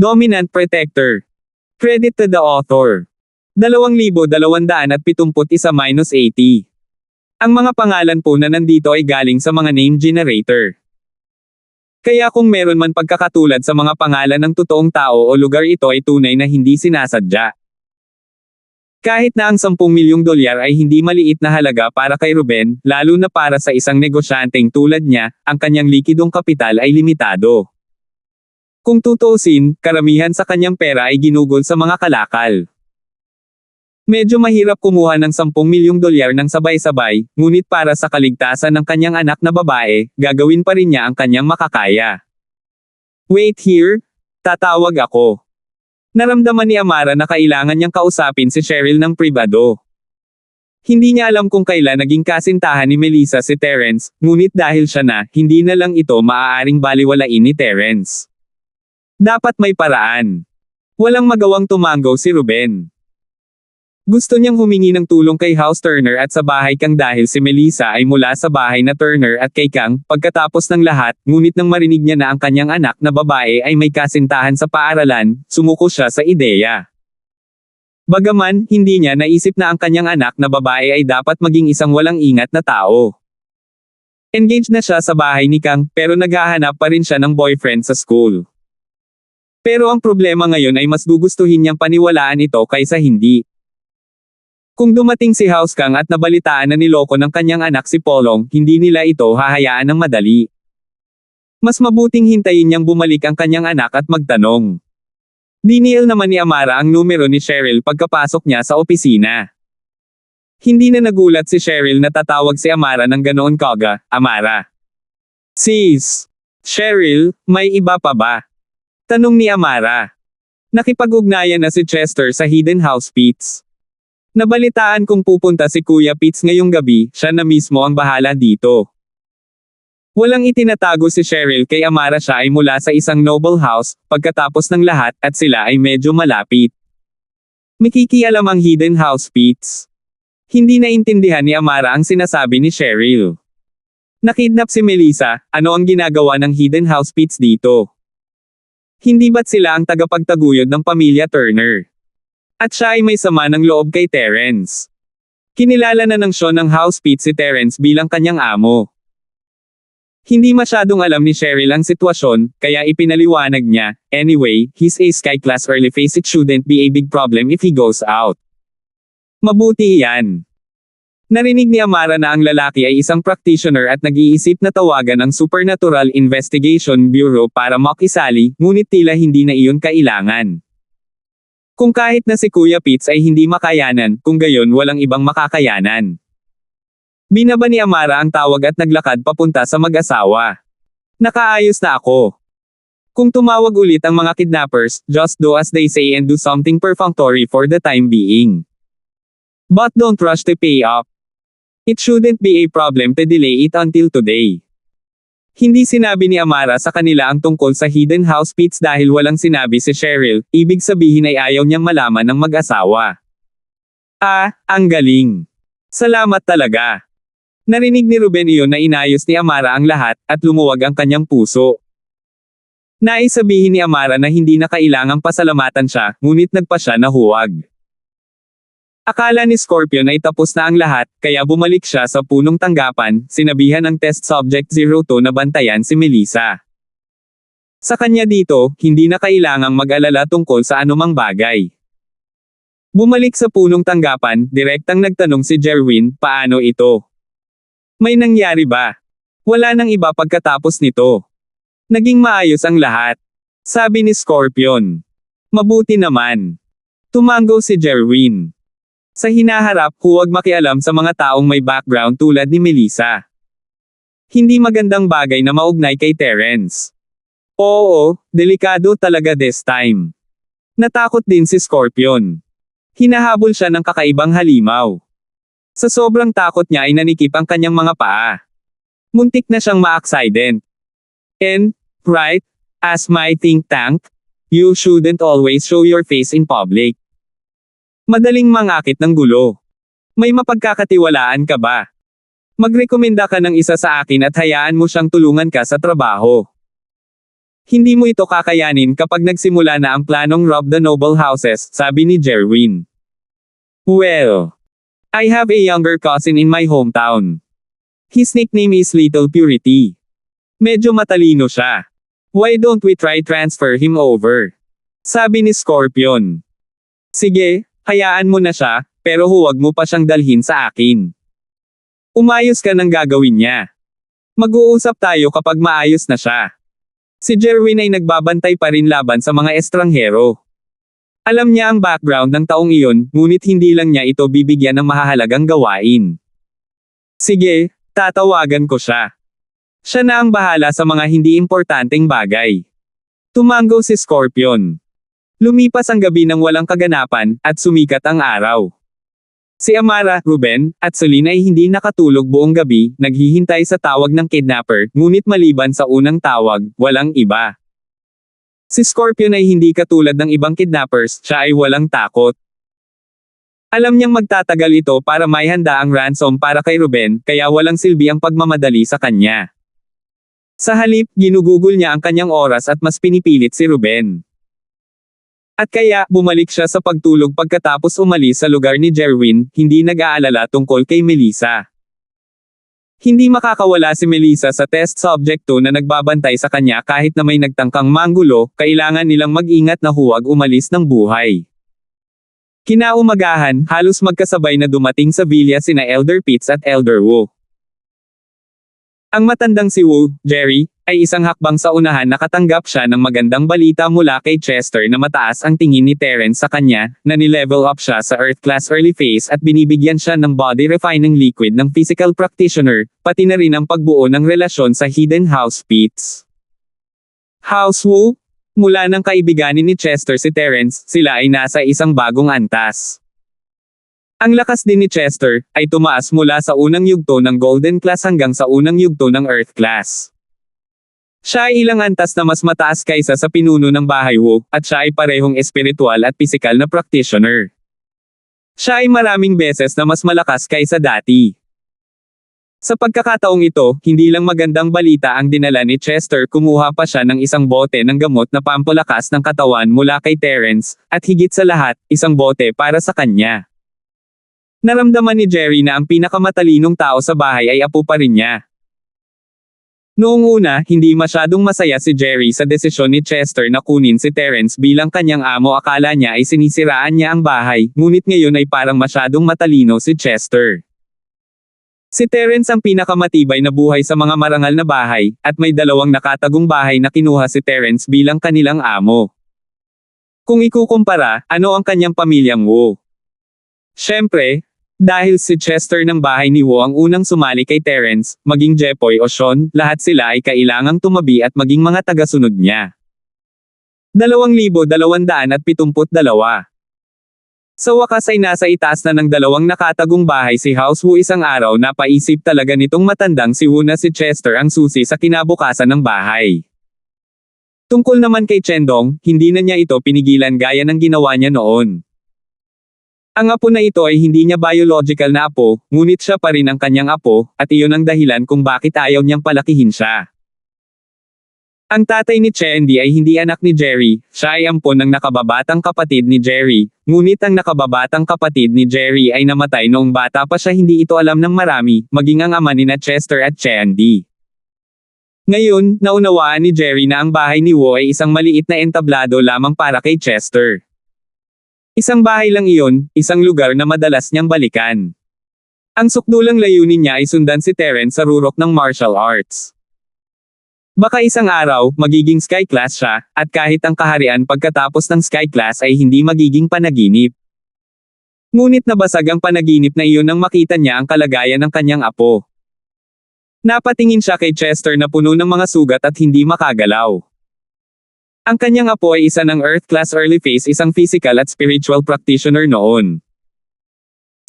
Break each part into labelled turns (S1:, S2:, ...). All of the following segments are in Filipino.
S1: Dominant Protector. Credit to the author. 2,271-80. Ang mga pangalan po na nandito ay galing sa mga name generator. Kaya kung meron man pagkakatulad sa mga pangalan ng totoong tao o lugar, ito ay tunay na hindi sinasadya. Kahit na ang 10 milyong dolyar ay hindi maliit na halaga para kay Ruben, lalo na para sa isang negosyanteng tulad niya, ang kanyang likidong kapital ay limitado. Kung tutuusin, karamihan sa kanyang pera ay ginugol sa mga kalakal. Medyo mahirap kumuha ng 10 milyong dolyar ng sabay-sabay, ngunit para sa kaligtasan ng kanyang anak na babae, gagawin pa rin niya ang kanyang makakaya. Wait here, tatawag ako. Naramdaman ni Amara na kailangan niyang kausapin si Cheryl ng pribado. Hindi niya alam kung kailan naging kasintahan ni Melissa si Terence, ngunit dahil siya na, hindi na lang ito maaaring baliwalain ni Terence. Dapat may paraan. Walang magawang tumanggo si Ruben. Gusto niyang humingi ng tulong kay House Turner at sa bahay Kang dahil si Melissa ay mula sa bahay na Turner at kay Kang, pagkatapos ng lahat, ngunit nang marinig niya na ang kanyang anak na babae ay may kasintahan sa paaralan, sumuko siya sa ideya. Bagaman, hindi niya naisip na ang kanyang anak na babae ay dapat maging isang walang ingat na tao. Engaged na siya sa bahay ni Kang, pero naghahanap pa rin siya ng boyfriend sa school. Pero ang problema ngayon ay mas gugustuhin niyang paniwalaan ito kaysa hindi. Kung dumating si House Kang at nabalitaan na niloko ng kanyang anak si Polong, hindi nila ito hahayaan ng madali. Mas mabuting hintayin niyang bumalik ang kanyang anak at magtanong. Dinial naman ni Amara ang numero ni Cheryl pagkapasok niya sa opisina. Hindi na nagulat si Cheryl na tatawag si Amara ng ganoon kaga, Amara. Sis. Cheryl, may iba pa ba? Tanong ni Amara. Nakipag-ugnayan na si Chester sa Hidden House Pits. Nabalitaan kung pupunta si Kuya Pitts ngayong gabi, siya na mismo ang bahala dito. Walang itinatago si Cheryl kay Amara, siya ay mula sa isang noble house, pagkatapos ng lahat, at sila ay medyo malapit. Makikialam ang Hidden House Pitts. Hindi naintindihan ni Amara ang sinasabi ni Cheryl. Nakidnap si Melissa, ano ang ginagawa ng Hidden House Pitts dito? Hindi ba't sila ang tagapagtaguyod ng pamilya Turner? At siya ay may sama ng loob kay Terence. Kinilala na ng Sean ng House Pitts si Terence bilang kanyang amo. Hindi masyadong alam ni Cheryl ang sitwasyon, kaya ipinaliwanag niya, anyway, he's a sky class early phase, it shouldn't be a big problem if he goes out. Mabuti iyan. Narinig ni Amara na ang lalaki ay isang practitioner at nag-iisip na tawagan ang Supernatural Investigation Bureau para makisali, ngunit tila hindi na iyon kailangan. Kung kahit na si Kuya Pitts ay hindi makayanan, kung gayon walang ibang makakayanan. Binaba ni Amara ang tawag at naglakad papunta sa mag-asawa. Nakaayos na ako. Kung tumawag ulit ang mga kidnappers, just do as they say and do something perfunctory for the time being. But don't rush to pay up. It shouldn't be a problem to delay it until today. Hindi sinabi ni Amara sa kanila ang tungkol sa Hidden House Pits dahil walang sinabi si Cheryl, ibig sabihin ay ayaw niyang malaman ng mag-asawa. Ah, ang galing. Salamat talaga. Narinig ni Ruben iyon na inayos ni Amara ang lahat, at lumuwag ang kanyang puso. Nais sabihin ni Amara na hindi na kailangang pasalamatan siya, ngunit nagpa siya na huwag. Akala ni Scorpion ay tapos na ang lahat, kaya bumalik siya sa punong tanggapan, sinabihan ng test subject 02 na bantayan si Melissa. Sa kanya dito, hindi na kailangang mag-alala tungkol sa anumang bagay. Bumalik sa punong tanggapan, direktang nagtanong si Jerwin, paano ito? May nangyari ba? Wala nang iba pagkatapos nito. Naging maayos ang lahat. Sabi ni Scorpion. Mabuti naman. Tumango si Jerwin. Sa hinaharap, huwag makialam sa mga taong may background tulad ni Melissa. Hindi magandang bagay na maugnay kay Terence. Oo, delikado talaga this time. Natakot din si Scorpion. Hinahabol siya ng kakaibang halimaw. Sa sobrang takot niya ay nanikip ang kanyang mga paa. Muntik na siyang ma-accident. And, right, as my think tank, you shouldn't always show your face in public. Madaling mangakit ng gulo. May mapagkakatiwalaan ka ba? Magrekomenda ka ng isa sa akin at hayaan mo siyang tulungan ka sa trabaho. Hindi mo ito kakayanin kapag nagsimula na ang planong rob the noble houses, sabi ni Jerwin. Well, I have a younger cousin in my hometown. His nickname is Little Purity. Medyo matalino siya. Why don't we try transfer him over? Sabi ni Scorpion. Sige, hayaan mo na siya, pero huwag mo pa siyang dalhin sa akin. Umayos ka ng gagawin niya. Mag-uusap tayo kapag maayos na siya. Si Jerwin ay nagbabantay pa rin laban sa mga estranghero. Alam niya ang background ng taong iyon, ngunit hindi lang niya ito bibigyan ng mahahalagang gawain. Sige, tatawagan ko siya. Siya na ang bahala sa mga hindi importanteng bagay. Tumango si Scorpion. Lumipas ang gabi ng walang kaganapan, at sumikat ang araw. Si Amara, Ruben, at Celine ay hindi nakatulog buong gabi, naghihintay sa tawag ng kidnapper, ngunit maliban sa unang tawag, walang iba. Si Scorpion ay hindi katulad ng ibang kidnappers, siya ay walang takot. Alam niyang magtatagal ito para maihanda ang ransom para kay Ruben, kaya walang silbi ang pagmamadali sa kanya. Sa halip, ginugugol niya ang kanyang oras at mas pinipilit si Ruben. At kaya, bumalik siya sa pagtulog pagkatapos umalis sa lugar ni Jerwin, hindi nag-aalala tungkol kay Melissa. Hindi makakawala si Melissa sa test subject 2 na nagbabantay sa kanya kahit na may nagtangkang manggulo, kailangan nilang mag-ingat na huwag umalis ng buhay. Kinaumagahan, halos magkasabay na dumating sa villa sina Elder Pitts at Elder Wu. Ang matandang si Wu, Jerry, ay isang hakbang sa unahan nakatanggap siya ng magandang balita mula kay Chester na mataas ang tingin ni Terence sa kanya, na ni-level up siya sa Earth Class Early Phase at binibigyan siya ng body refining liquid ng physical practitioner, pati na rin ang pagbuo ng relasyon sa Hidden House Pitts. House Wu? Mula ng kaibiganin ni Chester si Terence, sila ay nasa isang bagong antas. Ang lakas din ni Chester, ay tumaas mula sa unang yugto ng Golden Class hanggang sa unang yugto ng Earth Class. Siya ay ilang antas na mas mataas kaysa sa pinuno ng bahay Wu, at siya ay parehong espiritual at pisikal na practitioner. Siya ay maraming beses na mas malakas kaysa dati. Sa pagkakataong ito, hindi lang magandang balita ang dinala ni Chester, kumuha pa siya ng isang bote ng gamot na pampalakas ng katawan mula kay Terence, at higit sa lahat, isang bote para sa kanya. Naramdaman ni Jerry na ang pinakamatalinong tao sa bahay ay apo pa rin niya. Noong una, hindi masyadong masaya si Jerry sa desisyon ni Chester na kunin si Terence bilang kanyang amo. Akala niya ay sinisiraan niya ang bahay, ngunit ngayon ay parang masyadong matalino si Chester. Si Terence ang pinakamatibay na buhay sa mga marangal na bahay, at may dalawang nakatagong bahay na kinuha si Terence bilang kanilang amo. Kung ikukumpara, ano ang kanyang pamilyang Wu? Siyempre, dahil si Chester ng bahay ni Wu ang unang sumali kay Terence, maging Jepoy o Sean, lahat sila ay kailangang tumabi at maging mga tagasunod niya. 2,272. Sa wakas ay nasa itaas na ng dalawang nakatagong bahay si House Wu. Isang araw napaisip talaga nitong matandang si Wu na si Chester ang susi sa kinabukasan ng bahay. Tungkol naman kay Chendong, hindi na niya ito pinigilan gaya ng ginawa niya noon. Ang apo na ito ay hindi niya biological na apo, ngunit siya pa rin ang kanyang apo, at iyon ang dahilan kung bakit ayaw niyang palakihin siya. Ang tatay ni Chendi ay hindi anak ni Jerry, siya ay ampon ng nakababatang kapatid ni Jerry, ngunit ang nakababatang kapatid ni Jerry ay namatay noong bata pa siya. Hindi ito alam ng marami, maging ang ama nina Chester at Chendi. Ngayon, naunawaan ni Jerry na ang bahay ni Wu ay isang maliit na entablado lamang para kay Chester. Isang bahay lang iyon, isang lugar na madalas niyang balikan. Ang sukdulang layunin niya ay sundan si Terence sa rurok ng martial arts. Baka isang araw, magiging sky class siya, at kahit ang kaharian pagkatapos ng sky class ay hindi magiging panaginip. Ngunit nabasag ang panaginip na iyon nang makita niya ang kalagayan ng kanyang apo. Napatingin siya kay Chester na puno ng mga sugat at hindi makagalaw. Ang kanyang apo ay isa ng Earth Class Early Phase, isang physical at spiritual practitioner noon.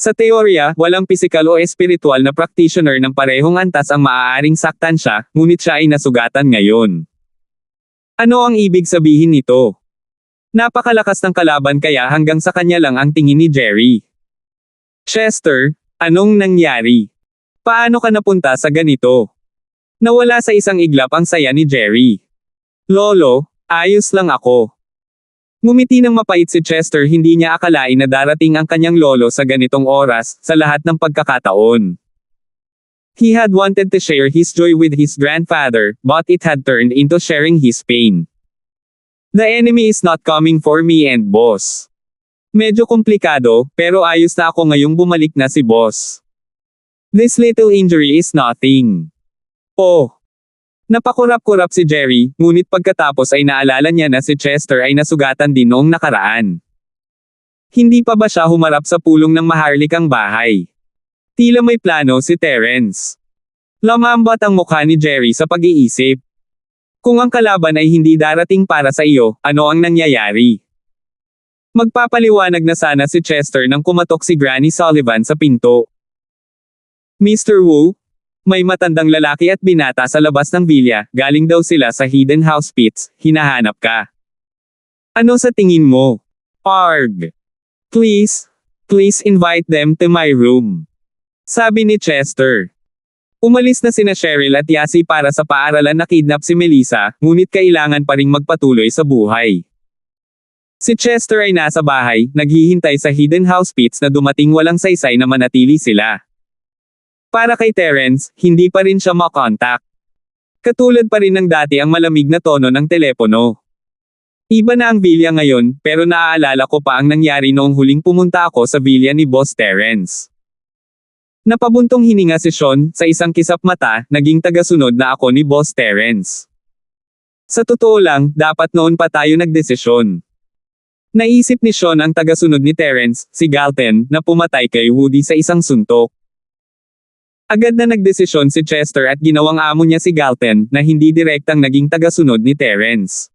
S1: Sa teorya, walang physical o espiritual na practitioner ng parehong antas ang maaaring saktan siya, ngunit siya ay nasugatan ngayon. Ano ang ibig sabihin nito? Napakalakas ng kalaban kaya hanggang sa kanya lang ang tingin ni Jerry. Chester, anong nangyari? Paano ka napunta sa ganito? Nawala sa isang iglap ang saya ni Jerry. Lolo, ayos lang ako. Ngumiti ng mapait si Chester, hindi niya akalain na darating ang kanyang lolo sa ganitong oras, sa lahat ng pagkakataon. He had wanted to share his joy with his grandfather, but it had turned into sharing his pain. The enemy is not coming for me and boss. Medyo komplikado, pero ayos na ako ngayong bumalik na si boss. This little injury is nothing. Oh. Napakurap-kurap si Jerry, ngunit pagkatapos ay naalala niya na si Chester ay nasugatan din noong nakaraan. Hindi pa ba siya humarap sa pulong ng maharlikang bahay? Tila may plano si Terence. Lamambat ang mukha ni Jerry sa pag-iisip. Kung ang kalaban ay hindi darating para sa iyo, ano ang nangyayari? Magpapaliwanag na sana si Chester nang kumatok si Granny Sullivan sa pinto. Mr. Wu? May matandang lalaki at binata sa labas ng villa, galing daw sila sa Hidden House Pits, hinahanap ka. Ano sa tingin mo? Arg! Please invite them to my room. Sabi ni Chester. Umalis na sina Cheryl at Yasi para sa paaralan na kidnap si Melissa, ngunit kailangan pa ring magpatuloy sa buhay. Si Chester ay nasa bahay, naghihintay sa Hidden House Pits na dumating walang saysay na manatili sila. Para kay Terence, hindi pa rin siya makontak. Katulad pa rin ng dati ang malamig na tono ng telepono. Iba na ang villa ngayon, pero naaalala ko pa ang nangyari noong huling pumunta ako sa villa ni Boss Terence. Napabuntong hininga si Sean, sa isang kisap mata, naging tagasunod na ako ni Boss Terence. Sa totoo lang, dapat noon pa tayo nagdesisyon. Naisip ni Sean ang tagasunod ni Terence, si Galton, na pumatay kay Woody sa isang suntok. Agad na nagdesisyon si Chester at ginawang amo niya si Galton, na hindi direktang naging tagasunod ni Terence.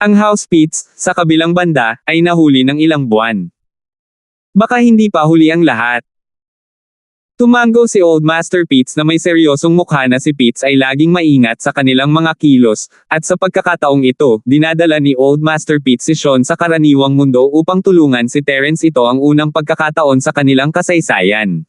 S1: Ang House Pits, sa kabilang banda, ay nahuli ng ilang buwan. Baka hindi pa huli ang lahat. Tumango si Old Master Pitts na may seryosong mukha na si Pitts ay laging maingat sa kanilang mga kilos, at sa pagkakataong ito, dinadala ni Old Master Pitts si Sean sa karaniwang mundo upang tulungan si Terence. Ito ang unang pagkakataon sa kanilang kasaysayan.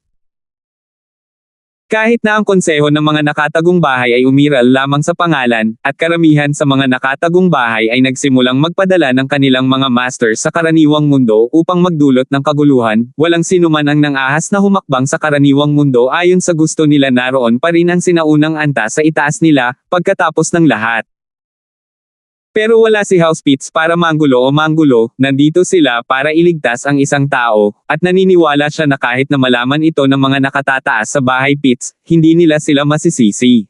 S1: Kahit na ang konseho ng mga nakatagong bahay ay umiral lamang sa pangalan, at karamihan sa mga nakatagong bahay ay nagsimulang magpadala ng kanilang mga masters sa karaniwang mundo upang magdulot ng kaguluhan, walang sinuman ang nang-ahas na humakbang sa karaniwang mundo ayon sa gusto nila. Naroon pa rin ang sinaunang antas sa itaas nila, pagkatapos ng lahat. Pero wala si House Pitts para manggulo, nandito sila para iligtas ang isang tao, at naniniwala siya na kahit na malaman ito ng mga nakatataas sa bahay Pitts, hindi nila sila masisisi.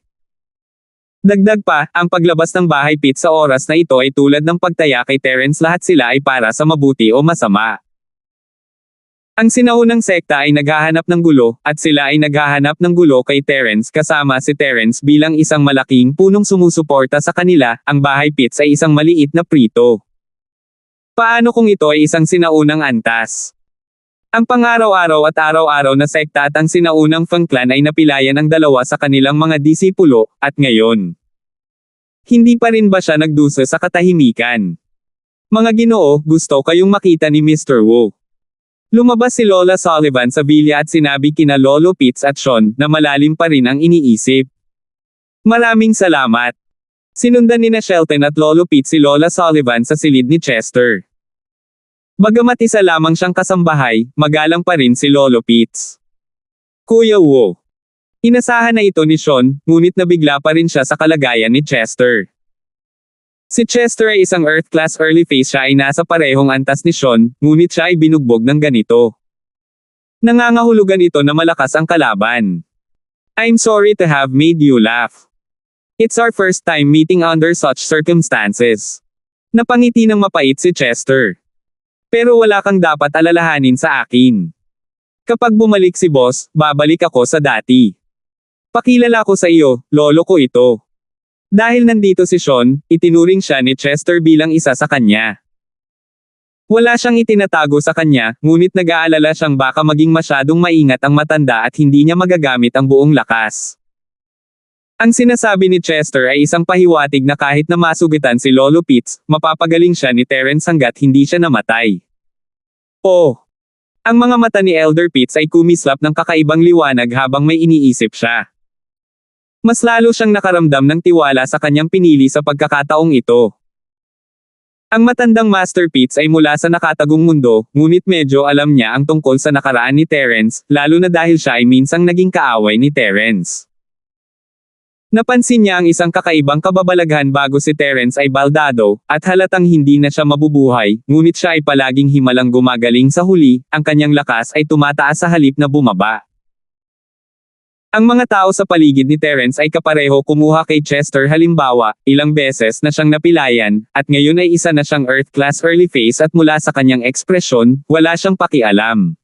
S1: Dagdag pa, ang paglabas ng bahay Pitts sa oras na ito ay tulad ng pagtaya kay Terence. Lahat sila ay para sa mabuti o masama. Ang sinaunang sekta ay naghahanap ng gulo, at sila ay naghahanap ng gulo kay Terence, kasama si Terence bilang isang malaking punong sumusuporta sa kanila. Ang bahay Pitts ay isang maliit na prito. Paano kung ito ay isang sinaunang antas? Ang pang-araw-araw at araw-araw na sekta at ang sinaunang Fang Clan ay napilayan ang dalawa sa kanilang mga disipulo, at ngayon, hindi pa rin ba siya nagdusa sa katahimikan? Mga Ginoo, gusto kayong makita ni Mr. Wu. Lumabas si Lola Sullivan sa villa at sinabi kina Lolo Pitts at Sean na malalim pa rin ang iniisip. Maraming salamat. Sinundan ni Shelton at Lolo Pitts si Lola Sullivan sa silid ni Chester. Bagamat isa lamang siyang kasambahay, magalang pa rin si Lolo Pitts. Kuya Wu. Inasahan na ito ni Sean, ngunit nabigla pa rin siya sa kalagayan ni Chester. Si Chester ay isang Earth-class early phase. Siya ay nasa parehong antas ni Sean, ngunit siya ay binugbog ng ganito. Nangangahulugan ito na malakas ang kalaban. I'm sorry to have made you laugh. It's our first time meeting under such circumstances. Napangiti ng mapait si Chester. Pero wala kang dapat alalahanin sa akin. Kapag bumalik si boss, babalik ako sa dati. Pakilala ko sa iyo, lolo ko ito. Dahil nandito si Sean, itinuring siya ni Chester bilang isa sa kanya. Wala siyang itinatago sa kanya, ngunit nag-aalala siyang baka maging masyadong maingat ang matanda at hindi niya magagamit ang buong lakas. Ang sinasabi ni Chester ay isang pahiwatig na kahit na masugitan si Lolo Pitts, mapapagaling siya ni Terence hanggat hindi siya namatay. Oh! Ang mga mata ni Elder Pitts ay kumislap ng kakaibang liwanag habang may iniisip siya. Mas lalo siyang nakaramdam ng tiwala sa kanyang pinili sa pagkakataong ito. Ang matandang Master Pitts ay mula sa nakatagong mundo, ngunit medyo alam niya ang tungkol sa nakaraan ni Terence, lalo na dahil siya ay minsang naging kaaway ni Terence. Napansin niya ang isang kakaibang kababalaghan bago si Terence ay baldado, at halatang hindi na siya mabubuhay, ngunit siya ay palaging himalang gumagaling sa huli, ang kanyang lakas ay tumataas sa halip na bumaba. Ang mga tao sa paligid ni Terence ay kapareho kumuha kay Chester halimbawa, ilang beses na siyang napilayan, at ngayon ay isa na siyang Earth-class early phase at mula sa kanyang ekspresyon, wala siyang pakialam.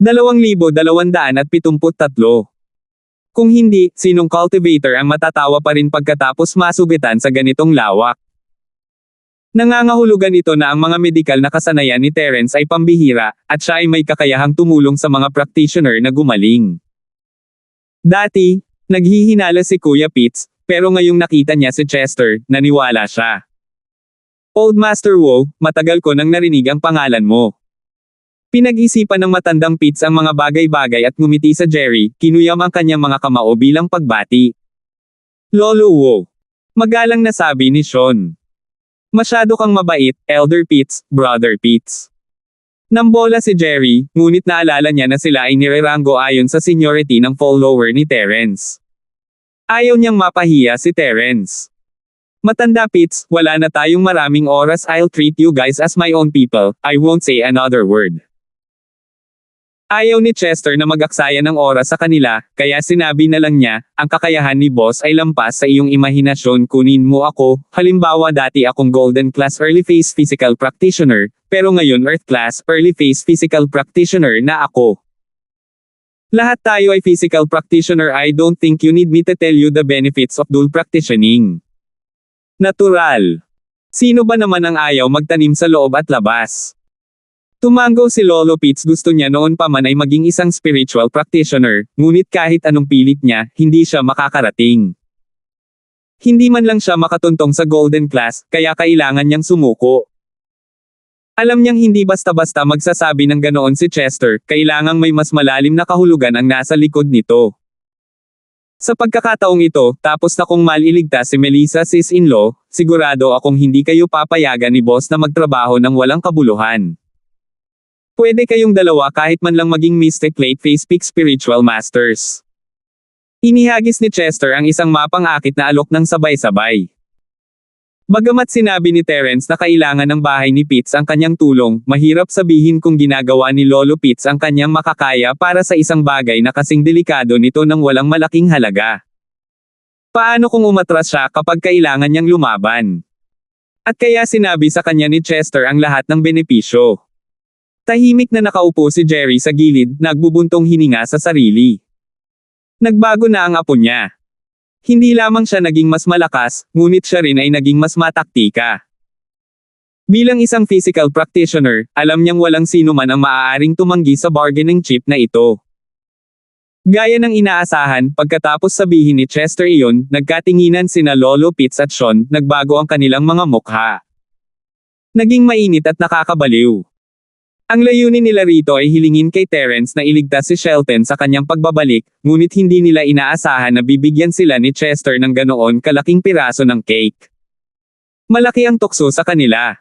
S1: 2273. Kung hindi, sinong cultivator ang matatawa pa rin pagkatapos masugitan sa ganitong lawak? Nangangahulugan ito na ang mga medikal na kasanayan ni Terence ay pambihira, at siya ay may kakayahang tumulong sa mga practitioner na gumaling. Dati, naghihinala si Kuya Pitts, pero ngayong nakita niya si Chester, naniwala siya. Old Master Wu, matagal ko nang narinig ang pangalan mo. Pinag-isipan ng matandang Pitts ang mga bagay-bagay at ngumiti sa Jerry, kinuyam ang kanyang mga kamao bilang pagbati. Lolo Wu. Magalang na sabi ni Sean. Masyado kang mabait, Elder Pitts, Brother Pitts. Nambola si Jerry, ngunit naalala niya na sila ay nireranggo ayon sa seniority ng follower ni Terence. Ayaw niyang mapahiya si Terence. Matanda Pitts, wala na tayong maraming oras, I'll treat you guys as my own people, I won't say another word. Ayaw ni Chester na mag-aksaya ng oras sa kanila, kaya sinabi na lang niya, ang kakayahan ni boss ay lampas sa iyong imahinasyon, kunin mo ako, halimbawa dati akong Golden Class Early Phase Physical Practitioner, pero ngayon Earth Class Early Phase Physical Practitioner na ako. Lahat tayo ay physical practitioner, I don't think you need me to tell you the benefits of dual practitioning. Natural. Sino ba naman ang ayaw magtanim sa loob at labas? Tumango si Lolo Pitts, gusto niya noon pa man ay maging isang spiritual practitioner, ngunit kahit anong pilit niya, hindi siya makakarating. Hindi man lang siya makatuntong sa Golden Class, kaya kailangan niyang sumuko. Alam niyang hindi basta-basta magsasabi ng ganoon si Chester, kailangang may mas malalim na kahulugan ang nasa likod nito. Sa pagkakataong ito, tapos na kong maliligtas si Melissa sis-in-law, sigurado akong hindi kayo papayagan ni boss na magtrabaho ng walang kabuluhan. Pwede kayong dalawa kahit man lang maging Mystic Late Phase Peak Spiritual Masters. Inihagis ni Chester ang isang mapang-akit na alok ng sabay-sabay. Bagamat sinabi ni Terence na kailangan ng bahay ni Pitts ang kanyang tulong, mahirap sabihin kung ginagawa ni Lolo Pitts ang kanyang makakaya para sa isang bagay na kasing delikado nito nang walang malaking halaga. Paano kung umatras siya kapag kailangan niyang lumaban? At kaya sinabi sa kanya ni Chester ang lahat ng benepisyo. Tahimik na nakaupo si Jerry sa gilid, nagbubuntong hininga sa sarili. Nagbago na ang apo niya. Hindi lamang siya naging mas malakas, ngunit siya rin ay naging mas mataktika. Bilang isang physical practitioner, alam niyang walang sino man ang maaaring tumanggi sa bargaining chip na ito. Gaya ng inaasahan, pagkatapos sabihin ni Chester iyon, nagkatinginan sina Lolo Pitts at Sean, nagbago ang kanilang mga mukha. Naging mainit at nakakabaliw. Ang layunin nila rito ay hilingin kay Terence na iligtas si Shelton sa kanyang pagbabalik, ngunit hindi nila inaasahan na bibigyan sila ni Chester ng ganoon kalaking piraso ng cake. Malaki ang tukso sa kanila.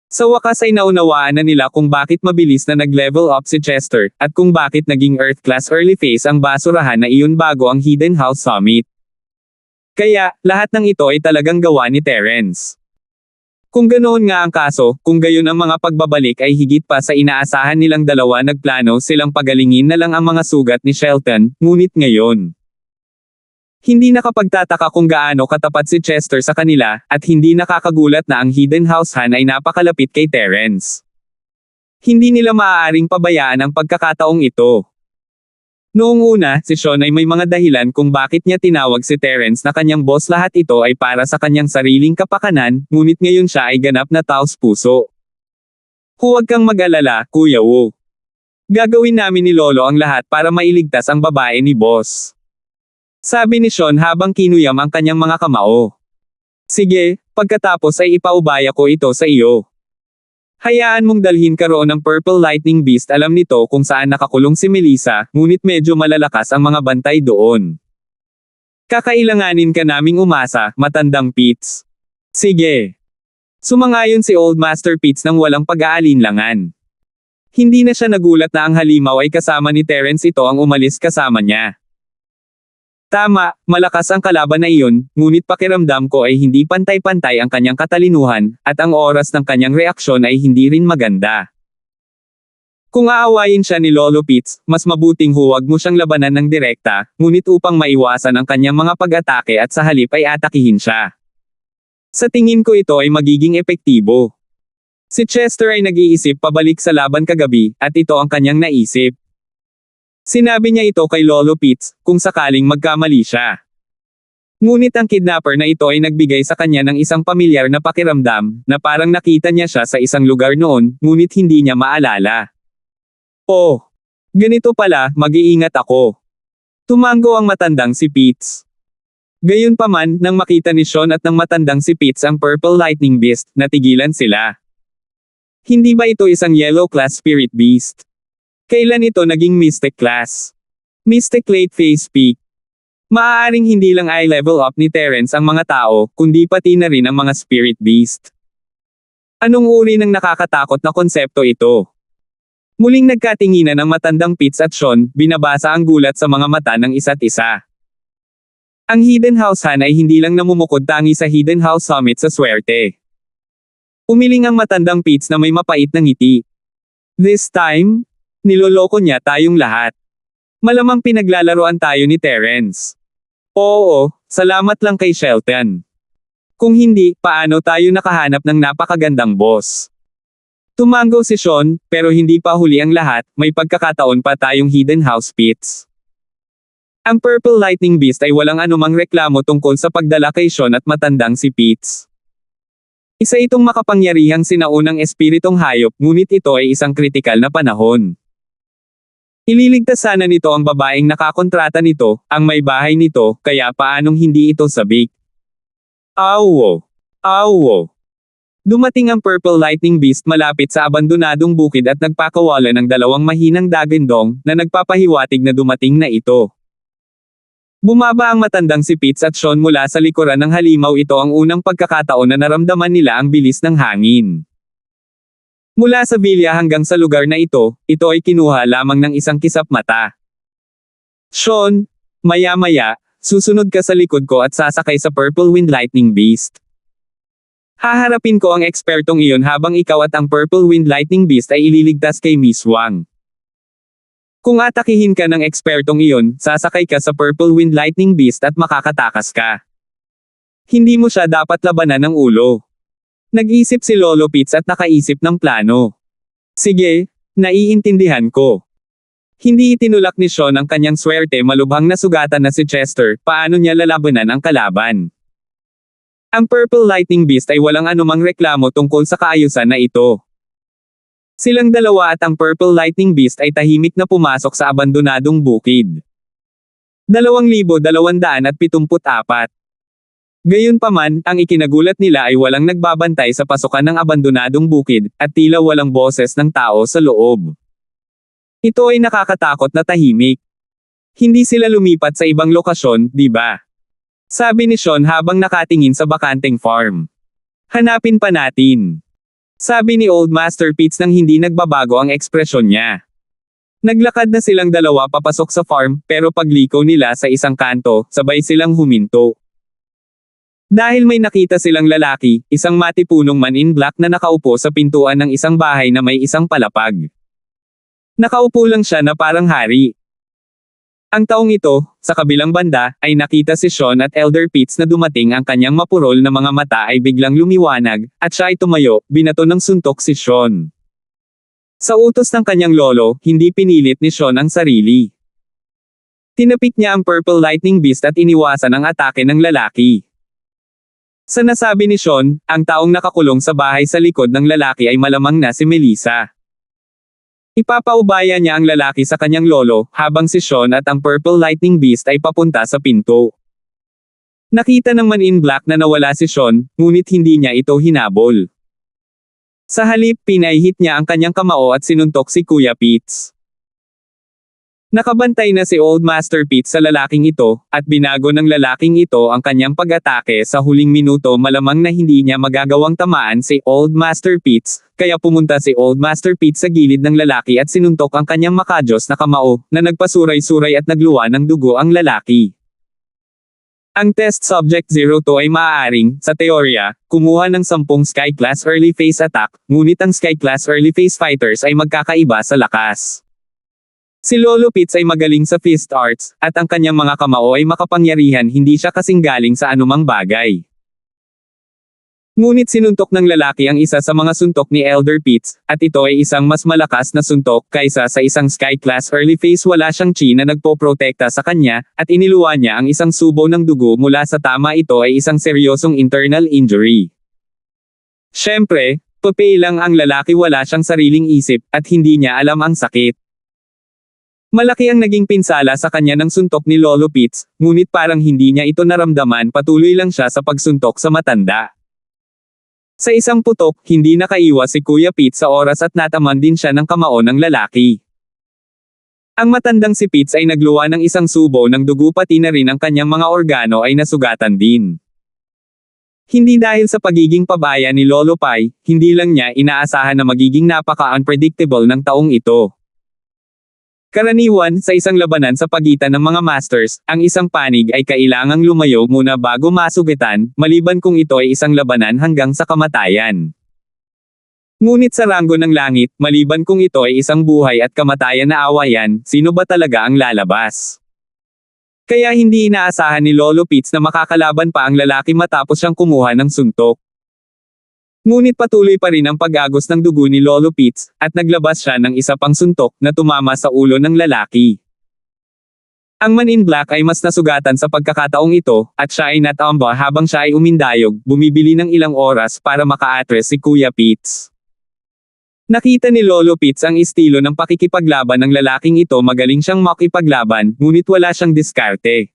S1: Sa wakas ay naunawaan na nila kung bakit mabilis na nag-level up si Chester, at kung bakit naging Earth Class Early Phase ang basurahan na iyon bago ang Hidden House Summit. Kaya, lahat ng ito ay talagang gawa ni Terence. Kung ganoon nga ang kaso, kung gayon ang mga pagbabalik ay higit pa sa inaasahan nilang dalawa, nagplano silang pagalingin na lang ang mga sugat ni Shelton, ngunit ngayon. Hindi nakapagtataka kung gaano katapat si Chester sa kanila, at hindi nakakagulat na ang Hidden House Han ay napakalapit kay Terence. Hindi nila maaaring pabayaan ang pagkakataong ito. Noong una, si Sean ay may mga dahilan kung bakit niya tinawag si Terence na kanyang boss. Lahat ito ay para sa kanyang sariling kapakanan, ngunit ngayon siya ay ganap na taos puso. Huwag kang mag-alala, Kuya Wu. Gagawin namin ni Lolo ang lahat para mailigtas ang babae ni boss. Sabi ni Sean habang kinuyam ang kanyang mga kamao. Sige, pagkatapos ay ipaubaya ko ito sa iyo. Hayaan mong dalhin ka roon ng Purple Lightning Beast. Alam nito kung saan nakakulong si Melissa, ngunit medyo malalakas ang mga bantay doon. Kakailanganin ka naming umasa, matandang Pitts. Sige. Sumangayon si Old Master Pitts nang walang pag-aalinlangan. Hindi na siya nagulat na ang halimaw ay kasama ni Terence, ito ang umalis kasama niya. Tama, malakas ang kalaban na iyon, ngunit pakiramdam ko ay hindi pantay-pantay ang kanyang katalinuhan, at ang oras ng kanyang reaksyon ay hindi rin maganda. Kung aawayin siya ni Lolo Pitts, mas mabuting huwag mo siyang labanan ng direkta, ngunit upang maiwasan ang kanyang mga pag-atake at sa halip ay atakihin siya. Sa tingin ko ito ay magiging epektibo. Si Chester ay nag-iisip pabalik sa laban kagabi, at ito ang kanyang naisip. Sinabi niya ito kay Lolo Pitts, kung sakaling magkamali siya. Ngunit ang kidnapper na ito ay nagbigay sa kanya ng isang pamilyar na pakiramdam, na parang nakita niya siya sa isang lugar noon, ngunit hindi niya maalala. Oh! Ganito pala, mag-iingat ako. Tumango ang matandang si Pitts. Gayunpaman, nang makita ni Sean at ng matandang si Pitts ang Purple Lightning Beast, natigilan sila. Hindi ba ito isang Yellow Class Spirit Beast? Kailan ito naging Mystic Class? Mystic Late Phase Peak. Maaaring hindi lang eye level up ni Terence ang mga tao, kundi pati na rin ang mga Spirit Beast. Anong uri ng nakakatakot na konsepto ito? Muling nagkatinginan ang matandang Pitts at Sean, binabasa ang gulat sa mga mata ng isa't isa. Ang Hidden House Han ay hindi lang namumukod tangi sa Hidden House Summit sa swerte. Umiling ang matandang Pitts na may mapait na ngiti. This time, niloloko niya tayong lahat. Malamang pinaglalaroan tayo ni Terence. Oo, salamat lang kay Shelton. Kung hindi, paano tayo nakahanap ng napakagandang boss? Tumango si Sean, pero hindi pa huli ang lahat, may pagkakataon pa tayong Hidden House Pitts. Ang Purple Lightning Beast ay walang anumang reklamo tungkol sa pagdala kay Sean at matandang si Pitts. Isa itong makapangyarihang sinaunang espiritong hayop, ngunit ito ay isang kritikal na panahon. Ililigtas sana nito ang babaeng nakakontrata nito, ang may bahay nito, kaya paanong hindi ito sabik? Awo! Awo! Dumating ang Purple Lightning Beast malapit sa abandonadong bukid at nagpakawala ng dalawang mahinang dagandong, na nagpapahiwatig na dumating na ito. Bumaba ang matandang si Pitts at Sean mula sa likuran ng halimaw, ito ang unang pagkakataon na naramdaman nila ang bilis ng hangin. Mula sa bilya hanggang sa lugar na ito ay kinuha lamang ng isang kisap mata. Sean, maya-maya, susunod ka sa likod ko at sasakay sa Purple Wind Lightning Beast. Haharapin ko ang ekspertong iyon habang ikaw at ang Purple Wind Lightning Beast ay ililigtas kay Miss Wang. Kung atakihin ka ng ekspertong iyon, sasakay ka sa Purple Wind Lightning Beast at makakatakas ka. Hindi mo siya dapat labanan ng ulo. Nag-isip si Lolo Pitts at nakaisip ng plano. Sige, naiintindihan ko. Hindi itinulak ni Sean ang kanyang swerte, malubhang nasugatan na si Chester, paano niya lalabanan ang kalaban. Ang Purple Lightning Beast ay walang anumang reklamo tungkol sa kaayusan na ito. Silang dalawa at ang Purple Lightning Beast ay tahimik na pumasok sa abandonadong bukid. 2,274. Gayunpaman, ang ikinagulat nila ay walang nagbabantay sa pasukan ng abandonadong bukid, at tila walang boses ng tao sa loob. Ito ay nakakatakot na tahimik. Hindi sila lumipat sa ibang lokasyon, di ba? Sabi ni Sean habang nakatingin sa bakanteng farm. Hanapin pa natin. Sabi ni Old Master Pitts nang hindi nagbabago ang ekspresyon niya. Naglakad na silang dalawa papasok sa farm, pero pagliko nila sa isang kanto, sabay silang huminto. Dahil may nakita silang lalaki, isang matipunong man in black na nakaupo sa pintuan ng isang bahay na may isang palapag. Nakaupo lang siya na parang hari. Ang taong ito, sa kabilang banda, ay nakita si Sean at Elder Pitts na dumating, ang kanyang mapurol na mga mata ay biglang lumiwanag, at siya ay tumayo, binato ng suntok si Sean. Sa utos ng kanyang lolo, hindi pinilit ni Sean ang sarili. Tinapik niya ang Purple Lightning Beast at iniwasan ang atake ng lalaki. Sa nasabi ni Sean, ang taong nakakulong sa bahay sa likod ng lalaki ay malamang na si Melissa. Ipapaubaya niya ang lalaki sa kanyang lolo, habang si Sean at ang Purple Lightning Beast ay papunta sa pinto. Nakita ng Man in Black na nawala si Sean, ngunit hindi niya ito hinabol. Sa halip, pinahihit niya ang kanyang kamao at sinuntok si Kuya Pitts. Nakabantay na si Old Master Pete sa lalaking ito, at binago ng lalaking ito ang kanyang pag-atake sa huling minuto. Malamang na hindi niya magagawang tamaan si Old Master Pete, kaya pumunta si Old Master Pete sa gilid ng lalaki at sinuntok ang kanyang makadyos na kamao, na nagpasuray-suray at nagluwa ng dugo ang lalaki. Ang Test Subject 02 ay maaaring, sa teorya, kumuha ng 10 Sky Class Early Phase Attack, ngunit ang Sky Class Early Phase Fighters ay magkakaiba sa lakas. Si Lolo Pitts ay magaling sa fist arts, at ang kanyang mga kamao ay makapangyarihan, hindi siya kasing galing sa anumang bagay. Ngunit sinuntok ng lalaki ang isa sa mga suntok ni Elder Pitts, at ito ay isang mas malakas na suntok kaysa sa isang Sky Class Early Phase. Wala siyang chi na nagpoprotekta sa kanya, at iniluwa niya ang isang subo ng dugo mula sa tama. Ito ay isang seryosong internal injury. Siyempre, papay lang ang lalaki, wala siyang sariling isip, at hindi niya alam ang sakit. Malaki ang naging pinsala sa kanya ng suntok ni Lolo Pitts, ngunit parang hindi niya ito naramdaman, patuloy lang siya sa pagsuntok sa matanda. Sa isang putok, hindi nakaiwas si Kuya Pitts sa oras at nataman din siya ng kamao ng lalaki. Ang matandang si Pitts ay nagluwa ng isang subo ng dugo, pati na rin ang kanyang mga organo ay nasugatan din. Hindi dahil sa pagiging pabaya ni Lolo Pai, hindi lang niya inaasahan na magiging napaka-unpredictable ng taong ito. Karaniwan, sa isang labanan sa pagitan ng mga masters, ang isang panig ay kailangang lumayo muna bago masugitan, maliban kung ito ay isang labanan hanggang sa kamatayan. Ngunit sa ranggo ng langit, maliban kung ito ay isang buhay at kamatayan na awayan, sino ba talaga ang lalabas? Kaya hindi inaasahan ni Lolo Pitts na makakalaban pa ang lalaki matapos siyang kumuha ng suntok. Ngunit patuloy pa rin ang pag-agos ng dugo ni Lolo Pitts, at naglabas siya ng isa pang suntok na tumama sa ulo ng lalaki. Ang Man in Black ay mas nasugatan sa pagkakataong ito, at siya ay natamba habang siya ay umindayog, bumibili ng ilang oras para maka-address si Kuya Pitts. Nakita ni Lolo Pitts ang estilo ng pakikipaglaban ng lalaking ito, magaling siyang makipaglaban, ngunit wala siyang diskarte.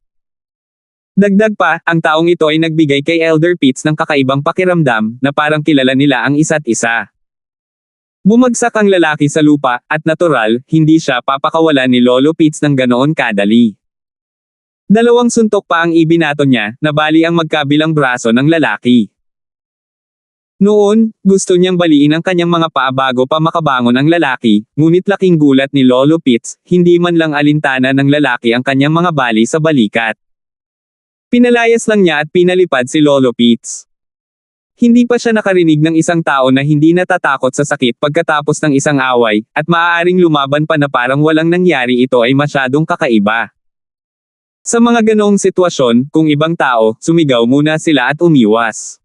S1: Dagdag pa, ang taong ito ay nagbigay kay Elder Pitts ng kakaibang pakiramdam, na parang kilala nila ang isa't isa. Bumagsak ang lalaki sa lupa, at natural, hindi siya papakawalan ni Lolo Pitts ng ganoon kadali. 2 suntok pa ang ibinato niya, nabali ang magkabilang braso ng lalaki. Noon, gusto niyang baliin ang kanyang mga paa bago pa makabangon ang lalaki, ngunit laking gulat ni Lolo Pitts, hindi man lang alintana ng lalaki ang kanyang mga bali sa balikat. Pinalayas lang niya at pinalipad si Lolo Pitts. Hindi pa siya nakarinig ng isang tao na hindi natatakot sa sakit pagkatapos ng isang away, at maaaring lumaban pa na parang walang nangyari. Ito ay masyadong kakaiba. Sa mga ganoong sitwasyon, kung ibang tao, sumigaw muna sila at umiwas.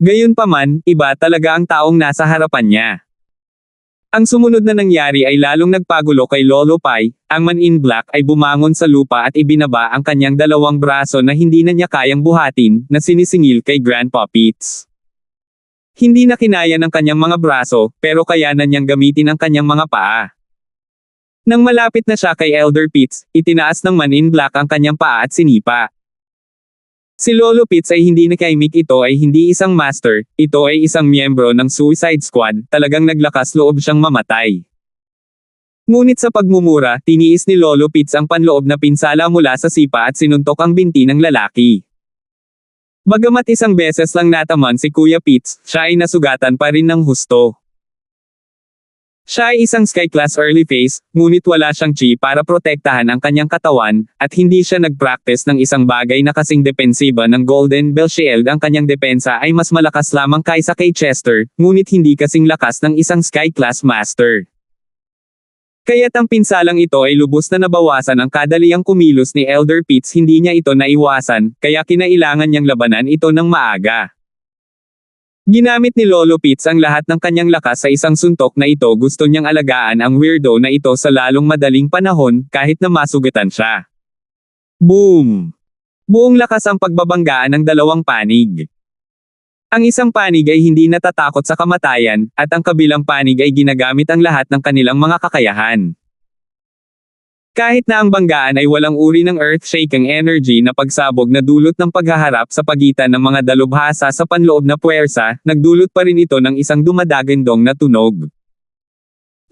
S1: Gayunpaman, iba talaga ang taong nasa harapan niya. Ang sumunod na nangyari ay lalong nagpagulo kay Lolo Pai. Ang Man in Black ay bumangon sa lupa at ibinaba ang kanyang 2 braso na hindi na niya kayang buhatin, na sinisingil kay Grandpa Pitts. Hindi na kinaya ng kanyang mga braso, pero kayanan niyang gamitin ang kanyang mga paa. Nang malapit na siya kay Elder Pitts, itinaas ng Man in Black ang kanyang paa at sinipa. Si Lolo Pitts ay hindi nakaimik. Ito ay hindi isang master, ito ay isang miyembro ng Suicide Squad, talagang naglakas loob siyang mamatay. Ngunit sa pagmumura, tiniis ni Lolo Pitts ang panloob na pinsala mula sa sipa at sinuntok ang binti ng lalaki. Bagamat isang beses lang nataman si Kuya Pitts, siya ay nasugatan pa rin ng husto. Siya ay isang Sky Class Early Phase, ngunit wala siyang chi para protektahan ang kanyang katawan, at hindi siya nag-practice ng isang bagay na kasing depensiba ng Golden Bell Shield. Ang kanyang depensa ay mas malakas lamang kaysa kay Chester, ngunit hindi kasing lakas ng isang Sky Class Master. Kaya't ang pinsalang ito ay lubos na nabawasan ang kadaliang kumilos ni Elder Pitts. Hindi niya ito naiwasan, kaya kinailangan niyang labanan ito ng maaga. Ginamit ni Lolo Pitts ang lahat ng kanyang lakas sa isang suntok na ito. Gusto niyang alagaan ang weirdo na ito sa lalong madaling panahon, kahit na masugatan siya. Boom! Buong lakas ang pagbabanggaan ng 2 panig. Ang isang panig ay hindi natatakot sa kamatayan, at ang kabilang panig ay ginagamit ang lahat ng kanilang mga kakayahan. Kahit na ang banggaan ay walang uri ng earth-shaking energy na pagsabog na dulot ng paghaharap sa pagitan ng mga dalubhasa sa panloob na puwersa, nagdulot pa rin ito ng isang dumadagandong na tunog.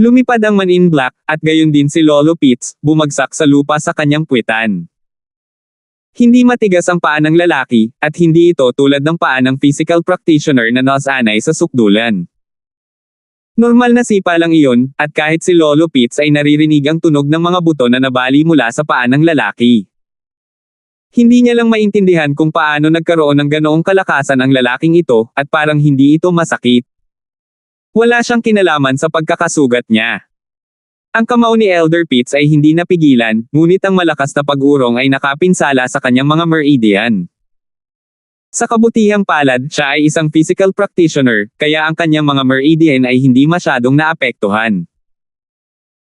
S1: Lumipad ang Man in Black, at gayon din si Lolo Pitts, bumagsak sa lupa sa kanyang puwetan. Hindi matigas ang paa ng lalaki, at hindi ito tulad ng paa ng physical practitioner na nasanay sa sukdulan. Normal na sipa lang iyon, at kahit si Lolo Pitts ay naririnig ang tunog ng mga buto na nabali mula sa paa ng lalaki. Hindi niya lang maintindihan kung paano nagkaroon ng ganoong kalakasan ang lalaking ito, at parang hindi ito masakit. Wala siyang kinalaman sa pagkakasugat niya. Ang kamao ni Elder Pitts ay hindi napigilan, ngunit ang malakas na pag-urong ay nakapinsala sa kanyang mga meridian. Sa kabutihang palad, siya ay isang physical practitioner, kaya ang kanyang mga meridian ay hindi masyadong naapektuhan.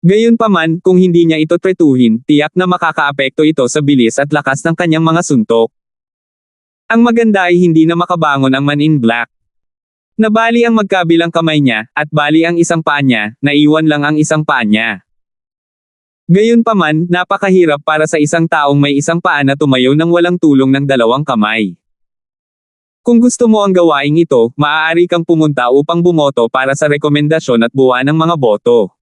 S1: Gayunpaman, kung hindi niya ito tretuhin, tiyak na makakaapekto ito sa bilis at lakas ng kanyang mga suntok. Ang maganda ay hindi na makabangon ang Man in Black. Nabali ang magkabilang kamay niya, at bali ang isang paa niya, naiwan lang ang isang paa niya. Gayunpaman, napakahirap para sa isang taong may isang paa na tumayo nang walang tulong ng dalawang kamay. Kung gusto mo ang gawaing ito, maaari kang pumunta upang bumoto para sa rekomendasyon at buwan ng mga boto.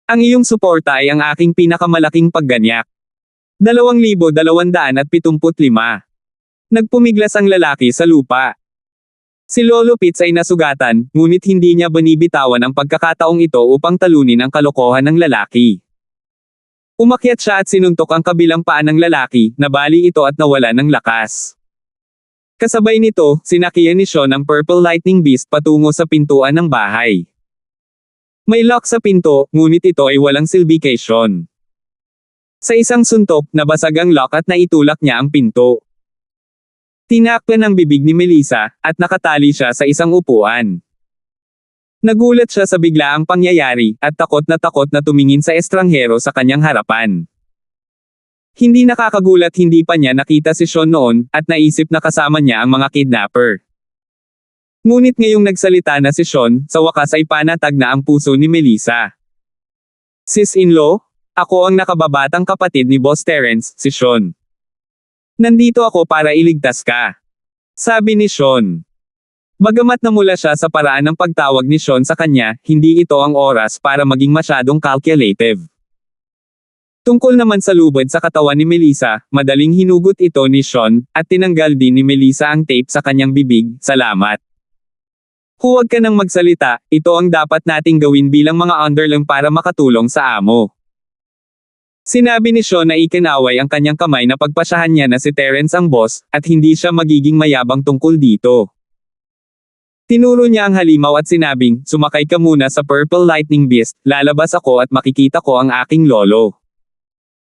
S1: Ang iyong suporta ay ang aking pinakamalaking pagganyak. 2,275. Nagpumiglas ang lalaki sa lupa. Si Lolo Pitts ay nasugatan, ngunit hindi niya binibitawan ang pagkakataong ito upang talunin ang kalokohan ng lalaki. Umakyat siya at sinuntok ang kabilang paa ng lalaki, nabali ito at nawala ng lakas. Kasabay nito, sinakyan ni Sean ang Purple Lightning Beast patungo sa pintuan ng bahay. May lock sa pinto, ngunit ito ay walang silbi kay Sean. Sa isang suntok, nabasag ang lock at naitulak niya ang pinto. Tinakpan ang bibig ni Melissa, at nakatali siya sa isang upuan. Nagulat siya sa biglaang pangyayari, at takot na tumingin sa estranghero sa kanyang harapan. Hindi nakakagulat hindi pa niya nakita si Sean noon, at naisip na kasama niya ang mga kidnapper. Ngunit ngayong nagsalita na si Sean, sa wakas ay panatag na ang puso ni Melissa. Sis-in-law? Ako ang nakababatang kapatid ni Boss Terence, si Sean. Nandito ako para iligtas ka. Sabi ni Sean. Bagamat namula siya sa paraan ng pagtawag ni Sean sa kanya, hindi ito ang oras para maging masyadong calculative. Tungkol naman sa lubid sa katawan ni Melissa, madaling hinugot ito ni Sean, at tinanggal din ni Melissa ang tape sa kanyang bibig. Salamat. Huwag ka nang magsalita, ito ang dapat nating gawin bilang mga underling para makatulong sa amo. Sinabi ni Sean na ikinaway ang kanyang kamay na pagpasyahan niya na si Terence ang boss, at hindi siya magiging mayabang tungkol dito. Tinuro niya ang halimaw at sinabing, sumakay ka muna sa Purple Lightning Beast, lalabas ako at makikita ko ang aking lolo.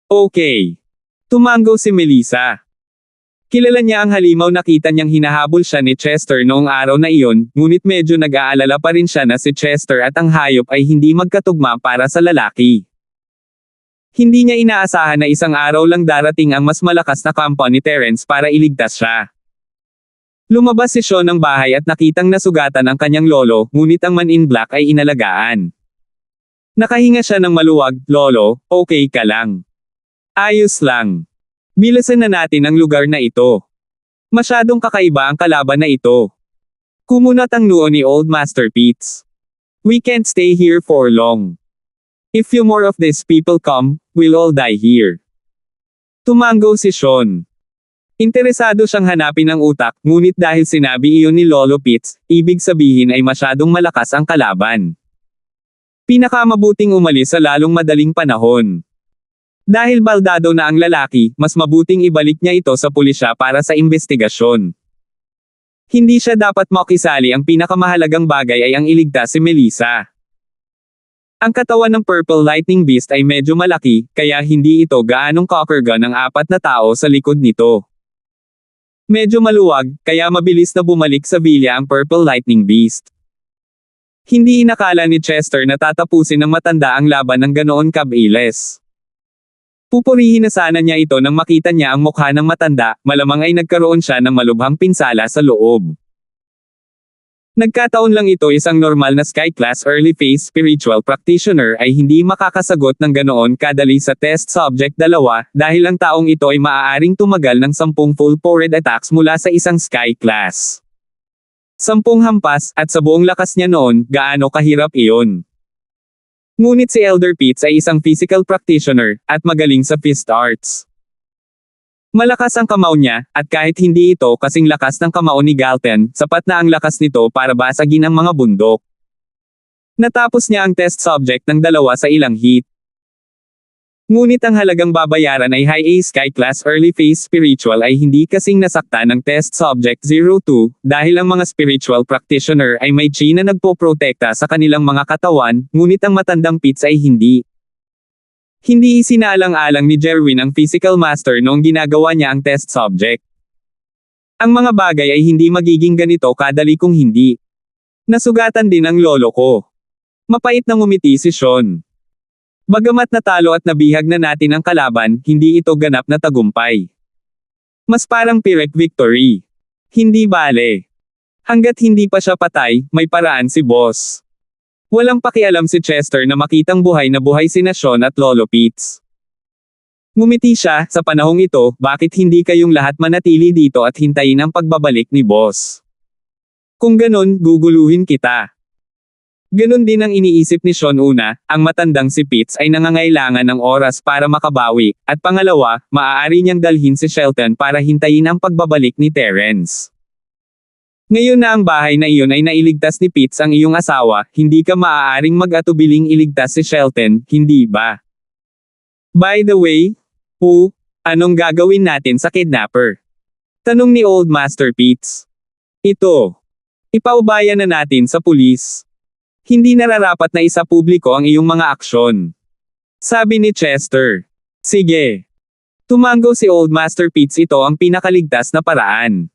S1: Okay. Tumango si Melissa. Kilala niya ang halimaw, nakita niyang hinahabol siya ni Chester noong araw na iyon, ngunit medyo nag-aalala pa rin siya na si Chester at ang hayop ay hindi magkatugma para sa lalaki. Hindi niya inaasahan na isang araw lang darating ang mas malakas na kampo ni Terence para iligtas siya. Lumabas si Sean ng bahay at nakitang nasugatan ang kanyang lolo, ngunit ang Man in Black ay inalagaan. Nakahinga siya ng maluwag, Lolo, okay ka lang? Ayos lang. Bilasan na natin ang lugar na ito. Masyadong kakaiba ang kalaban na ito. Kumunat ang noo ni Old Master Pitts. We can't stay here for long. If few more of these people come, we'll all die here. Tumango si Sean. Interesado siyang hanapin ang utak, ngunit dahil sinabi iyon ni Lolo Pitts, ibig sabihin ay masyadong malakas ang kalaban. Pinakamabuting umalis sa lalong madaling panahon. Dahil baldado na ang lalaki, mas mabuting ibalik niya ito sa pulisya para sa investigasyon. Hindi siya dapat makisali, ang pinakamahalagang bagay ay ang iligtas si Melissa. Ang katawan ng Purple Lightning Beast ay medyo malaki, kaya hindi ito gaanong kakarga ng 4 na tao sa likod nito. Medyo maluwag, kaya mabilis na bumalik sa bilya ang Purple Lightning Beast. Hindi inakala ni Chester na tatapusin ng matanda ang laban ng ganoon kabilis. Pupurihin na sana niya ito nang makita niya ang mukha ng matanda, malamang ay nagkaroon siya ng malubhang pinsala sa loob. Nagkataon lang ito, isang normal na Sky-class early phase spiritual practitioner ay hindi makakasagot ng ganoon kadali sa test subject 2, dahil ang taong ito ay maaaring tumagal ng 10 full forward attacks mula sa isang Sky-class. 10 hampas, at sa buong lakas niya noon, gaano kahirap iyon. Ngunit si Elder Pitts ay isang physical practitioner, at magaling sa fist arts. Malakas ang kamao niya, at kahit hindi ito kasing lakas ng kamao ni Galten, sapat na ang lakas nito para basagin ang mga bundok. Natapos niya ang test subject ng 2 sa ilang hit. Ngunit ang halagang babayaran ay High A Sky Class Early Phase Spiritual ay hindi kasing nasakta ng test subject 02, dahil ang mga spiritual practitioner ay may chi na nagpoprotekta sa kanilang mga katawan, ngunit ang matandang Pitts ay hindi. Hindi isinaalang-alang ni Jerwin ang physical master noong ginagawa niya ang test subject. Ang mga bagay ay hindi magiging ganito kadali kung hindi. Nasugatan din ang lolo ko. Mapait na ngumiti si Sean. Bagamat natalo at nabihag na natin ang kalaban, hindi ito ganap na tagumpay. Mas parang Pyrrhic victory. Hindi bale. Hanggat hindi pa siya patay, may paraan si boss. Walang pakialam si Chester na makitang buhay na buhay sina Sean at Lolo Pitts. Ngumiti siya, sa panahong ito, bakit hindi kayong lahat manatili dito at hintayin ang pagbabalik ni boss? Kung ganun, guguluhin kita. Ganun din ang iniisip ni Sean una, ang matandang si Pitts ay nangangailangan ng oras para makabawi, at pangalawa, maaari niyang dalhin si Shelton para hintayin ang pagbabalik ni Terrence. Ngayon na ang bahay na iyon ay nailigtas ni Pitts ang iyong asawa, hindi ka maaaring mag-atubiling iligtas si Shelton, hindi ba? By the way, anong gagawin natin sa kidnapper? Tanong ni Old Master Pitts. Ito. Ipaubaya na natin sa pulis. Hindi nararapat na isa publiko ang iyong mga aksyon. Sabi ni Chester. Sige. Tumango si Old Master Pitts, ito ang pinakaligtas na paraan.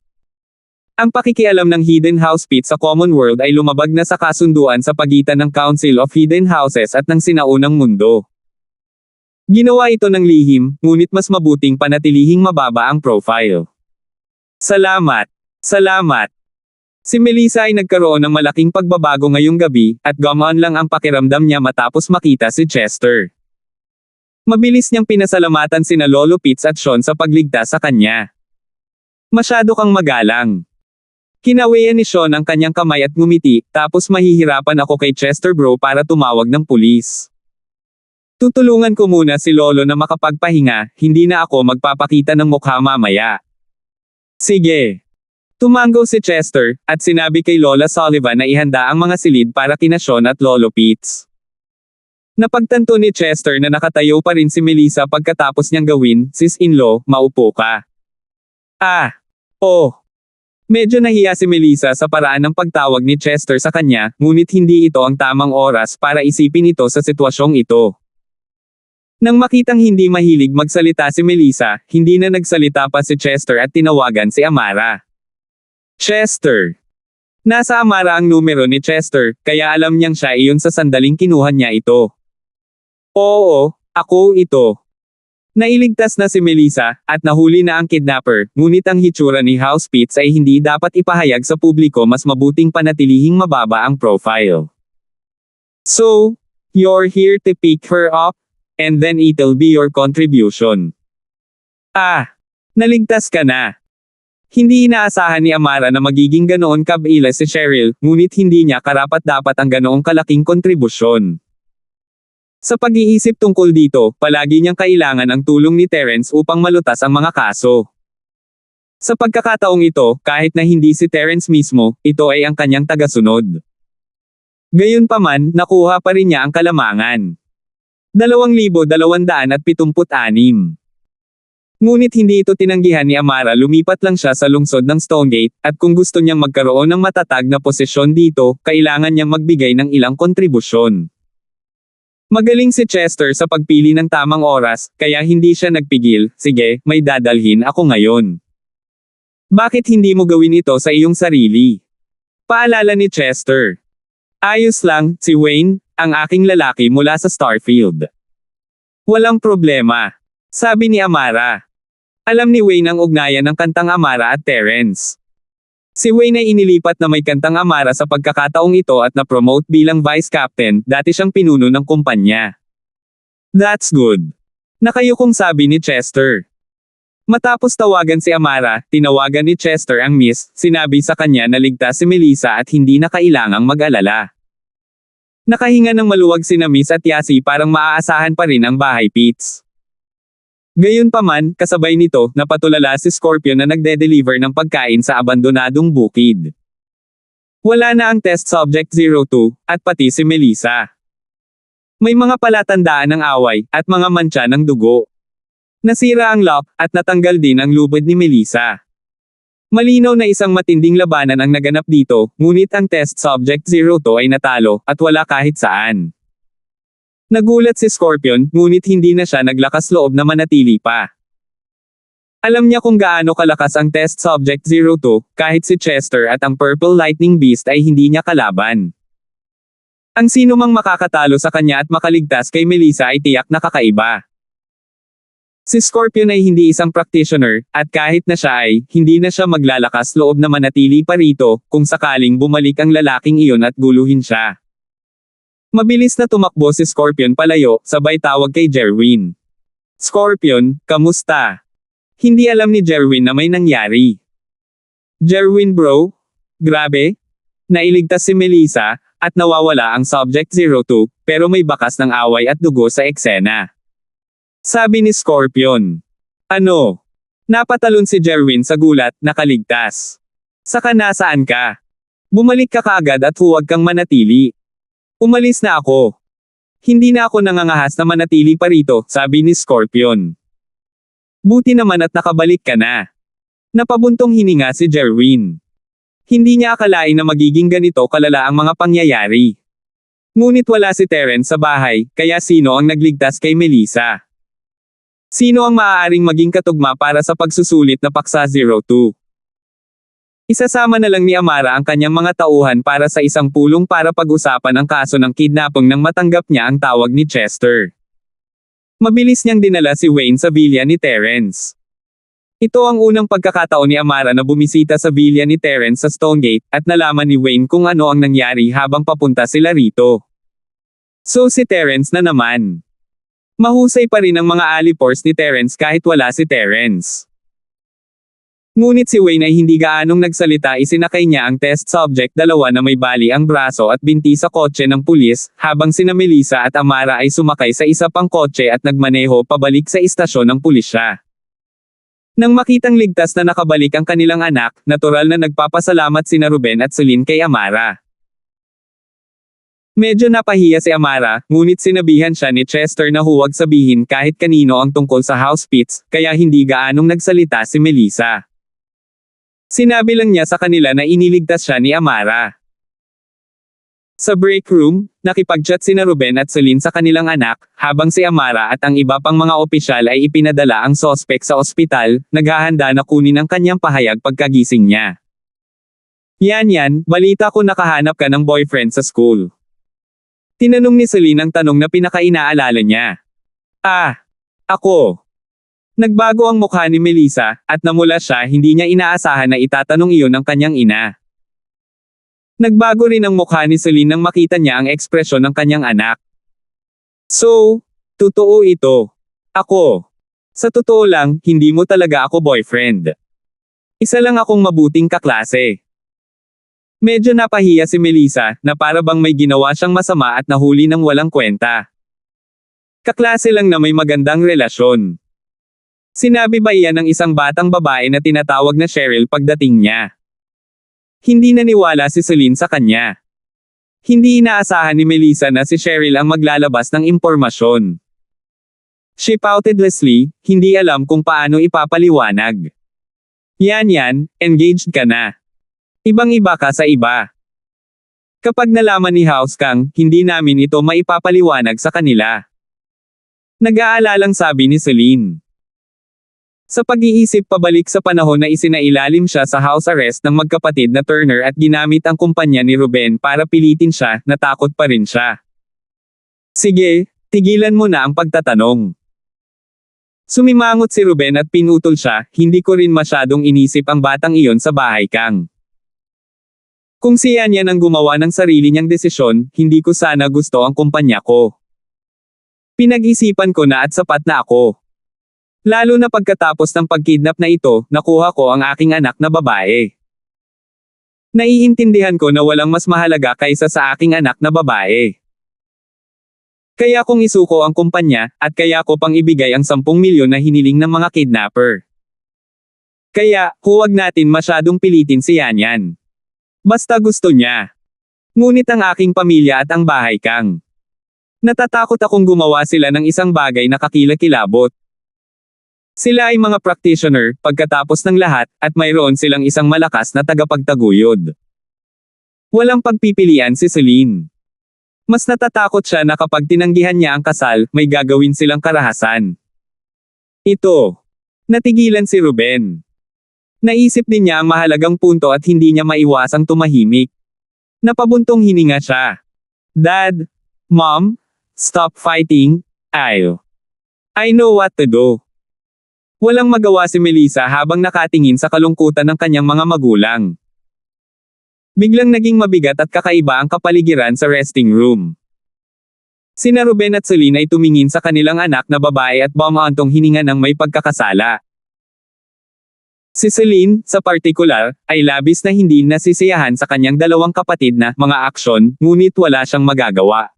S1: Ang pakikialam ng Hidden House Pitts sa Common World ay lumabag na sa kasunduan sa pagitan ng Council of Hidden Houses at ng sinaunang mundo. Ginawa ito ng lihim, ngunit mas mabuting panatilihing mababa ang profile. Salamat. Salamat. Si Melissa ay nagkaroon ng malaking pagbabago ngayong gabi, at gumaan lang ang pakiramdam niya matapos makita si Chester. Mabilis niyang pinasalamatan sina Lolo Pitts at Sean sa pagligtas sa kanya. Masyado kang magalang. Kinawian ni Sean ang kanyang kamay at ngumiti, tapos mahihirapan ako kay Chester bro para tumawag ng pulis. Tutulungan ko muna si Lolo na makapagpahinga, hindi na ako magpapakita ng mukha mamaya. Sige. Tumango si Chester, at sinabi kay Lola Sullivan na ihanda ang mga silid para kina Sean at Lolo Pitts. Napagtanto ni Chester na nakatayo pa rin si Melissa pagkatapos niyang gawin, sis-in-law, maupo ka. Medyo nahiya si Melissa sa paraan ng pagtawag ni Chester sa kanya, ngunit hindi ito ang tamang oras para isipin ito sa sitwasyong ito. Nang makitang hindi mahilig magsalita si Melissa, hindi na nagsalita pa si Chester at tinawagan si Amara. Chester. Nasa Amara ang numero ni Chester, kaya alam niyang siya iyon sa sandaling kinuha niya ito. Oo, ako ito. Nailigtas na si Melissa, at nahuli na ang kidnapper, ngunit ang hitsura ni House Pitts ay hindi dapat ipahayag sa publiko, mas mabuting panatilihing mababa ang profile. So, you're here to pick her up, and then it'll be your contribution. Naligtas ka na. Hindi inaasahan ni Amara na magiging ganoon kabila si Cheryl, ngunit hindi niya karapat-dapat ang ganoong kalaking kontribusyon. Sa pag-iisip tungkol dito, palagi niyang kailangan ang tulong ni Terrence upang malutas ang mga kaso. Sa pagkakataong ito, kahit na hindi si Terrence mismo, ito ay ang kanyang tagasunod. Gayunpaman, nakuha pa rin niya ang kalamangan. 2,276. Ngunit hindi ito tinanggihan ni Amara, lumipat lang siya sa lungsod ng Stonegate, at kung gusto niyang magkaroon ng matatag na posisyon dito, kailangan niyang magbigay ng ilang kontribusyon. Magaling si Chester sa pagpili ng tamang oras, kaya hindi siya nagpigil, sige, may dadalhin ako ngayon. Bakit hindi mo gawin ito sa iyong sarili? Paalala ni Chester. Ayos lang, si Wayne, ang aking lalaki mula sa Starfield. Walang problema. Sabi ni Amara. Alam ni Wayne ang ugnayan ng kantang Amara at Terrence. Si Wayne ay inilipat na may kantang Amara sa pagkakataong ito at na-promote bilang vice captain, dati siyang pinuno ng kumpanya. That's good. Nakayukong sabi ni Chester. Matapos tawagan si Amara, tinawagan ni Chester ang miss, sinabi sa kanya na ligtas si Melissa at hindi na kailangang mag-alala. Nakahinga ng maluwag sina Miss at Yasi, parang maaasahan pa rin ang bahay pits. Gayunpaman, kasabay nito, napatulala si Scorpion na nagde-deliver ng pagkain sa abandonadong bukid. Wala na ang test subject 02, at pati si Melissa. May mga palatandaan ng away, at mga mantsa ng dugo. Nasira ang lock, at natanggal din ang lubid ni Melissa. Malinaw na isang matinding labanan ang naganap dito, ngunit ang test subject 02 ay natalo, at wala kahit saan. Nagulat si Scorpion, ngunit hindi na siya naglakas loob na manatili pa. Alam niya kung gaano kalakas ang test subject 02, kahit si Chester at ang Purple Lightning Beast ay hindi niya kalaban. Ang sino mang makakatalo sa kanya at makaligtas kay Melissa ay tiyak na kakaiba. Si Scorpion ay hindi isang practitioner, at kahit na siya ay, hindi na siya maglalakas loob na manatili pa rito, kung sakaling bumalik ang lalaking iyon at guluhin siya. Mabilis na tumakbo si Scorpion palayo, sabay tawag kay Jerwin. Scorpion, kamusta? Hindi alam ni Jerwin na may nangyari. Jerwin bro? Grabe? Nailigtas si Melissa, at nawawala ang subject 02, pero may bakas ng away at dugo sa eksena. Sabi ni Scorpion. Ano? Napatalon si Jerwin sa gulat, nakaligtas. Saka nasaan ka? Bumalik ka kaagad at huwag kang manatili. Umalis na ako. Hindi na ako nangangahas na manatili pa rito, sabi ni Scorpion. Buti naman at nakabalik ka na. Napabuntong hininga si Jerwin. Hindi niya akalain na magiging ganito kalala ang mga pangyayari. Ngunit wala si Terence sa bahay, kaya sino ang nagligtas kay Melissa? Sino ang maaaring maging katugma para sa pagsusulit na paksa 02? Isasama na lang ni Amara ang kanyang mga tauhan para sa isang pulong para pag-usapan ang kaso ng kidnapping nang matanggap niya ang tawag ni Chester. Mabilis niyang dinala si Wayne sa villa ni Terence. Ito ang unang pagkakataon ni Amara na bumisita sa villa ni Terence sa Stonegate, at nalaman ni Wayne kung ano ang nangyari habang papunta sila rito. So si Terence na naman. Mahusay pa rin ang mga alipors ni Terence kahit wala si Terence. Ngunit si Wayne ay hindi gaanong nagsalita, isinakay niya ang test subject 2 na may bali ang braso at binti sa kotse ng pulis, habang sina Melissa at Amara ay sumakay sa isa pang kotse at nagmaneho pabalik sa istasyon ng pulisya. Nang makitang ligtas na nakabalik ang kanilang anak, natural na nagpapasalamat sina Ruben at Celine kay Amara. Medyo napahiya si Amara, ngunit sinabihan siya ni Chester na huwag sabihin kahit kanino ang tungkol sa house pits, kaya hindi gaanong nagsalita si Melissa. Sinabi lang niya sa kanila na iniligtas siya ni Amara. Sa break room, nakipag-chat sina Ruben at Celine sa kanilang anak, habang si Amara at ang iba pang mga opisyal ay ipinadala ang sospek sa ospital, naghahanda na kunin ang kanyang pahayag pagkagising niya. Yan, balita ko nakahanap ka ng boyfriend sa school. Tinanong ni Celine ang tanong na pinaka-inaalala niya. Ako. Nagbago ang mukha ni Melissa, at namula siya, hindi niya inaasahan na itatanong iyon ng kanyang ina. Nagbago rin ang mukha ni Celine nang makita niya ang ekspresyon ng kanyang anak. So, totoo ito. Ako. Sa totoo lang, hindi mo talaga ako boyfriend. Isa lang akong mabuting kaklase. Medyo napahiya si Melissa, na para bang may ginawa siyang masama at nahuli ng walang kwenta. Kaklase lang na may magandang relasyon. Sinabi ba iyan ng isang batang babae na tinatawag na Cheryl pagdating niya? Hindi naniwala si Celine sa kanya. Hindi inaasahan ni Melissa na si Cheryl ang maglalabas ng impormasyon. She pouted Leslie, hindi alam kung paano ipapaliwanag. Yan, engaged ka na. Ibang-iba ka sa iba. Kapag nalaman ni House Kang, hindi namin ito maipapaliwanag sa kanila. Nag-aalalang sabi ni Celine. Sa pag-iisip pabalik sa panahon na isinailalim siya sa house arrest ng magkapatid na Turner at ginamit ang kumpanya ni Ruben para pilitin siya, natakot pa rin siya. Sige, tigilan mo na ang pagtatanong. Sumimangot si Ruben at pinutol siya, hindi ko rin masyadong inisip ang batang iyon sa bahay Kang. Kung siya niya nang gumawa ng sarili niyang desisyon, hindi ko sana gusto ang kumpanya ko. Pinag-isipan ko na at sapat na ako. Lalo na pagkatapos ng pagkidnap na ito, nakuha ko ang aking anak na babae. Naiintindihan ko na walang mas mahalaga kaysa sa aking anak na babae. Kaya kong isuko ang kumpanya, at kaya ko pang ibigay ang 10 milyon na hiniling ng mga kidnapper. Kaya, huwag natin masyadong pilitin si Yanyan. Basta gusto niya. Ngunit ang aking pamilya at ang bahay kang. Natatakot akong gumawa sila ng isang bagay na kakilakilabot. Sila ay mga practitioner, pagkatapos ng lahat, at mayroon silang isang malakas na tagapagtaguyod. Walang pagpipilian si Celine. Mas natatakot siya na kapag tinanggihan niya ang kasal, may gagawin silang karahasan. Ito. Natigilan si Ruben. Naisip din niya ang mahalagang punto at hindi niya maiwasang tumahimik. Napabuntong hininga siya. Dad, Mom, stop fighting, I know what to do. Walang magawa si Melissa habang nakatingin sa kalungkutan ng kanyang mga magulang. Biglang naging mabigat at kakaiba ang kapaligiran sa resting room. Sina Ruben at Celine ay tumingin sa kanilang anak na babae at bumantong hininga ng may pagkakasala. Si Celine, sa partikular, ay labis na hindi nasisiyahan sa kanyang dalawang kapatid na mga aksyon, ngunit wala siyang magagawa.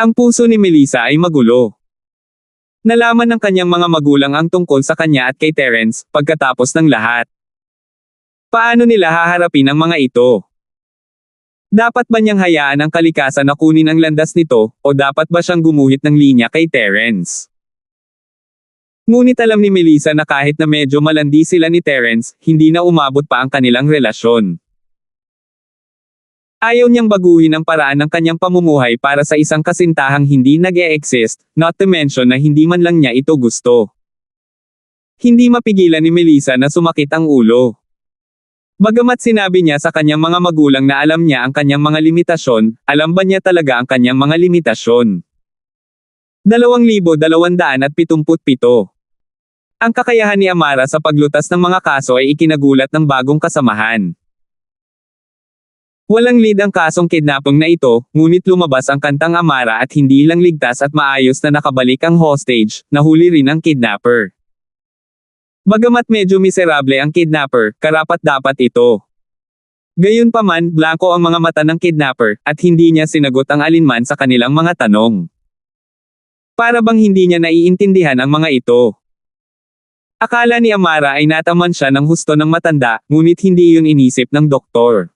S1: Ang puso ni Melissa ay magulo. Nalaman ng kanyang mga magulang ang tungkol sa kanya at kay Terence, pagkatapos ng lahat. Paano nila haharapin ang mga ito? Dapat ba niyang hayaan ang kalikasan na kunin ang landas nito, o dapat ba siyang gumuhit ng linya kay Terence? Ngunit alam ni Melissa na kahit na medyo malandi sila ni Terence, hindi na umabot pa ang kanilang relasyon. Ayaw niyang baguhin ang paraan ng kanyang pamumuhay para sa isang kasintahang hindi nag-e-exist, not to mention na hindi man lang niya ito gusto. Hindi mapigilan ni Melissa na sumakit ang ulo. Bagamat sinabi niya sa kanyang mga magulang na alam niya ang kanyang mga limitasyon, alam ba niya talaga ang kanyang mga limitasyon? 2,277. Ang kakayahan ni Amara sa paglutas ng mga kaso ay ikinagulat ng bagong kasamahan. Walang lead ang kasong kidnapping na ito, ngunit lumabas ang kantang Amara at hindi lang ligtas at maayos na nakabalik ang hostage, nahuli rin ang kidnapper. Bagamat medyo miserable ang kidnapper, karapat-dapat ito. Gayunpaman, blanko ang mga mata ng kidnapper, at hindi niya sinagot ang alinman sa kanilang mga tanong. Para bang hindi niya naiintindihan ang mga ito. Akala ni Amara ay nataman siya ng husto ng matanda, ngunit hindi iyon inisip ng doktor.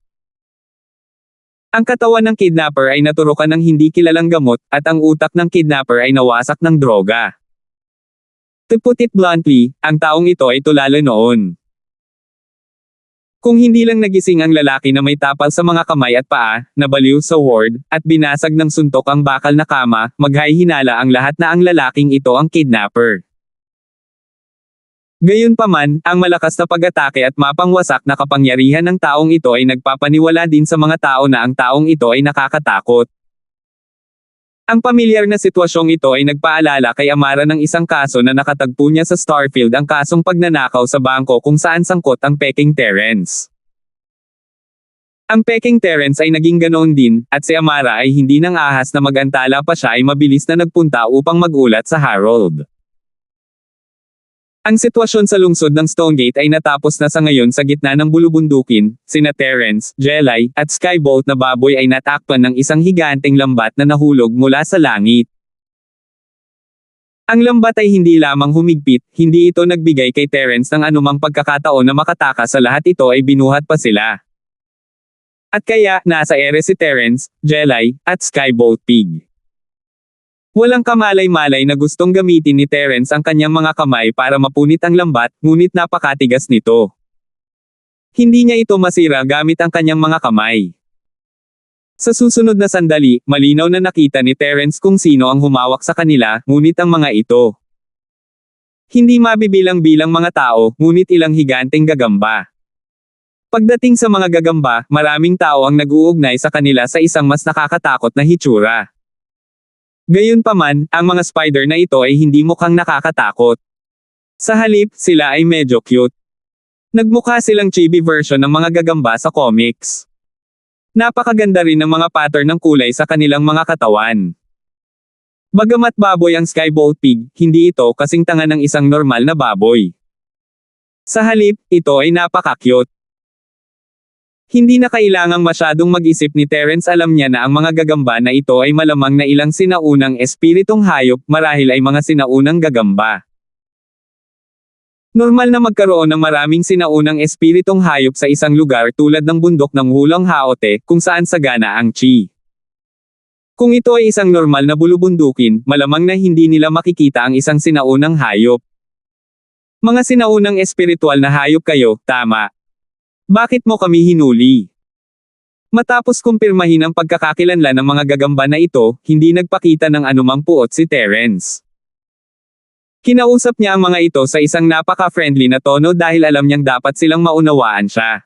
S1: Ang katawan ng kidnapper ay naturukan ng hindi kilalang gamot, at ang utak ng kidnapper ay nawasak ng droga. To put it bluntly, ang taong ito ay tulala noon. Kung hindi lang nagising ang lalaki na may tapal sa mga kamay at paa, nabaliw sa ward, at binasag ng suntok ang bakal na kama, maghahinala ang lahat na ang lalaking ito ang kidnapper. Gayunpaman, ang malakas na pag-atake at mapangwasak na kapangyarihan ng taong ito ay nagpapaniwala din sa mga tao na ang taong ito ay nakakatakot. Ang pamilyar na sitwasyong ito ay nagpaalala kay Amara ng isang kaso na nakatagpo niya sa Starfield, ang kasong pagnanakaw sa bangko kung saan sangkot ang peking Terence. Ang peking Terence ay naging ganoon din, at si Amara ay hindi nang ahas na mag-antala pa siya ay mabilis na nagpunta upang magulat sa Harold. Ang sitwasyon sa lungsod ng Stonegate ay natapos na sa ngayon sa gitna ng bulubundukin, sina Terence, Jelay, at Skybolt na baboy ay natakpan ng isang higanteng lambat na nahulog mula sa langit. Ang lambat ay hindi lamang humigpit, hindi ito nagbigay kay Terence ng anumang pagkakataon na makatakas, sa lahat ito ay binuhat pa sila. At kaya, nasa ere si Terence, Jelay, at Skybolt Pig. Walang kamalay-malay na gustong gamitin ni Terence ang kanyang mga kamay para mapunit ang lambat, ngunit napakatigas nito. Hindi niya ito masira gamit ang kanyang mga kamay. Sa susunod na sandali, malinaw na nakita ni Terence kung sino ang humawak sa kanila, ngunit ang mga ito. Hindi mabibilang-bilang mga tao, ngunit ilang higanteng gagamba. Pagdating sa mga gagamba, maraming tao ang nag-uugnay sa kanila sa isang mas nakakatakot na hitsura. Gayunpaman, ang mga spider na ito ay hindi mukhang nakakatakot. Sa halip, sila ay medyo cute. Nagmukha silang chibi version ng mga gagamba sa comics. Napakaganda rin ng mga pattern ng kulay sa kanilang mga katawan. Bagamat baboy ang Skybolt Pig, hindi ito kasing tanga ng isang normal na baboy. Sa halip, ito ay napaka-cute. Hindi na kailangang masyadong mag-isip ni Terence, alam niya na ang mga gagamba na ito ay malamang na ilang sinaunang espiritong hayop, marahil ay mga sinaunang gagamba. Normal na magkaroon ng maraming sinaunang espiritong hayop sa isang lugar tulad ng bundok ng Hulang Haote, kung saan sagana ang chi. Kung ito ay isang normal na bulubundukin, malamang na hindi nila makikita ang isang sinaunang hayop. Mga sinaunang espiritual na hayop kayo, tama. Bakit mo kami hinuli? Matapos kumpirmahin ang pagkakakilanlan ng mga gagamba na ito, hindi nagpakita ng anumang puot si Terence. Kinausap niya ang mga ito sa isang napaka-friendly na tono dahil alam niyang dapat silang maunawaan siya.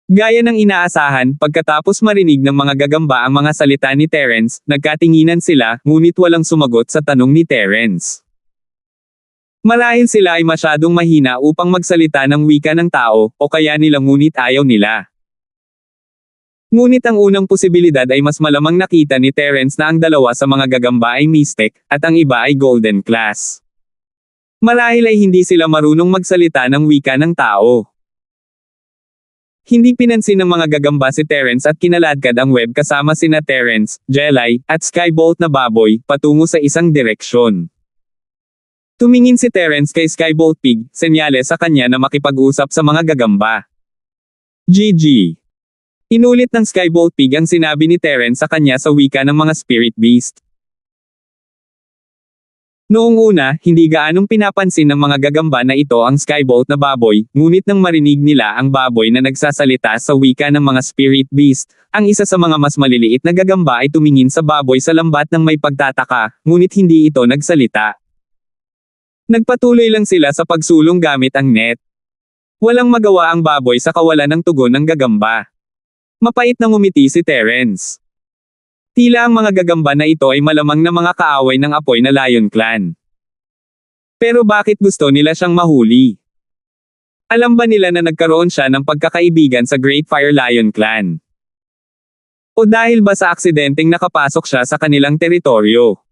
S1: Gaya ng inaasahan, pagkatapos marinig ng mga gagamba ang mga salita ni Terence, nagkatinginan sila, ngunit walang sumagot sa tanong ni Terence. Marahil sila ay masyadong mahina upang magsalita ng wika ng tao, o kaya nila ngunit ayaw nila. Ngunit ang unang posibilidad ay mas malamang nakita ni Terence na ang dalawa sa mga gagamba ay mystic, at ang iba ay golden class. Marahil ay hindi sila marunong magsalita ng wika ng tao. Hindi pinansin ng mga gagamba si Terence at kinaladkad ang web kasama sina Terence, Jelly, at Skybolt na baboy, patungo sa isang direksyon. Tumingin si Terence kay Skybolt Pig, senyales sa kanya na makipag-usap sa mga gagamba. GG. Inulit ng Skybolt Pig ang sinabi ni Terence sa kanya sa wika ng mga spirit beast. Noong una, hindi gaanong pinapansin ng mga gagamba na ito ang Skybolt na baboy, ngunit nang marinig nila ang baboy na nagsasalita sa wika ng mga spirit beast, ang isa sa mga mas maliliit na gagamba ay tumingin sa baboy sa lambat ng may pagtataka, ngunit hindi ito nagsalita. Nagpatuloy lang sila sa pagsulong gamit ang net. Walang magawa ang baboy sa kawalan ng tugon ng gagamba. Mapait na ngumiti si Terence. Tila ang mga gagamba na ito ay malamang na mga kaaway ng apoy na Lion Clan. Pero bakit gusto nila siyang mahuli? Alam ba nila na nagkaroon siya ng pagkakaibigan sa Great Fire Lion Clan? O dahil ba sa aksidenteng nakapasok siya sa kanilang teritoryo?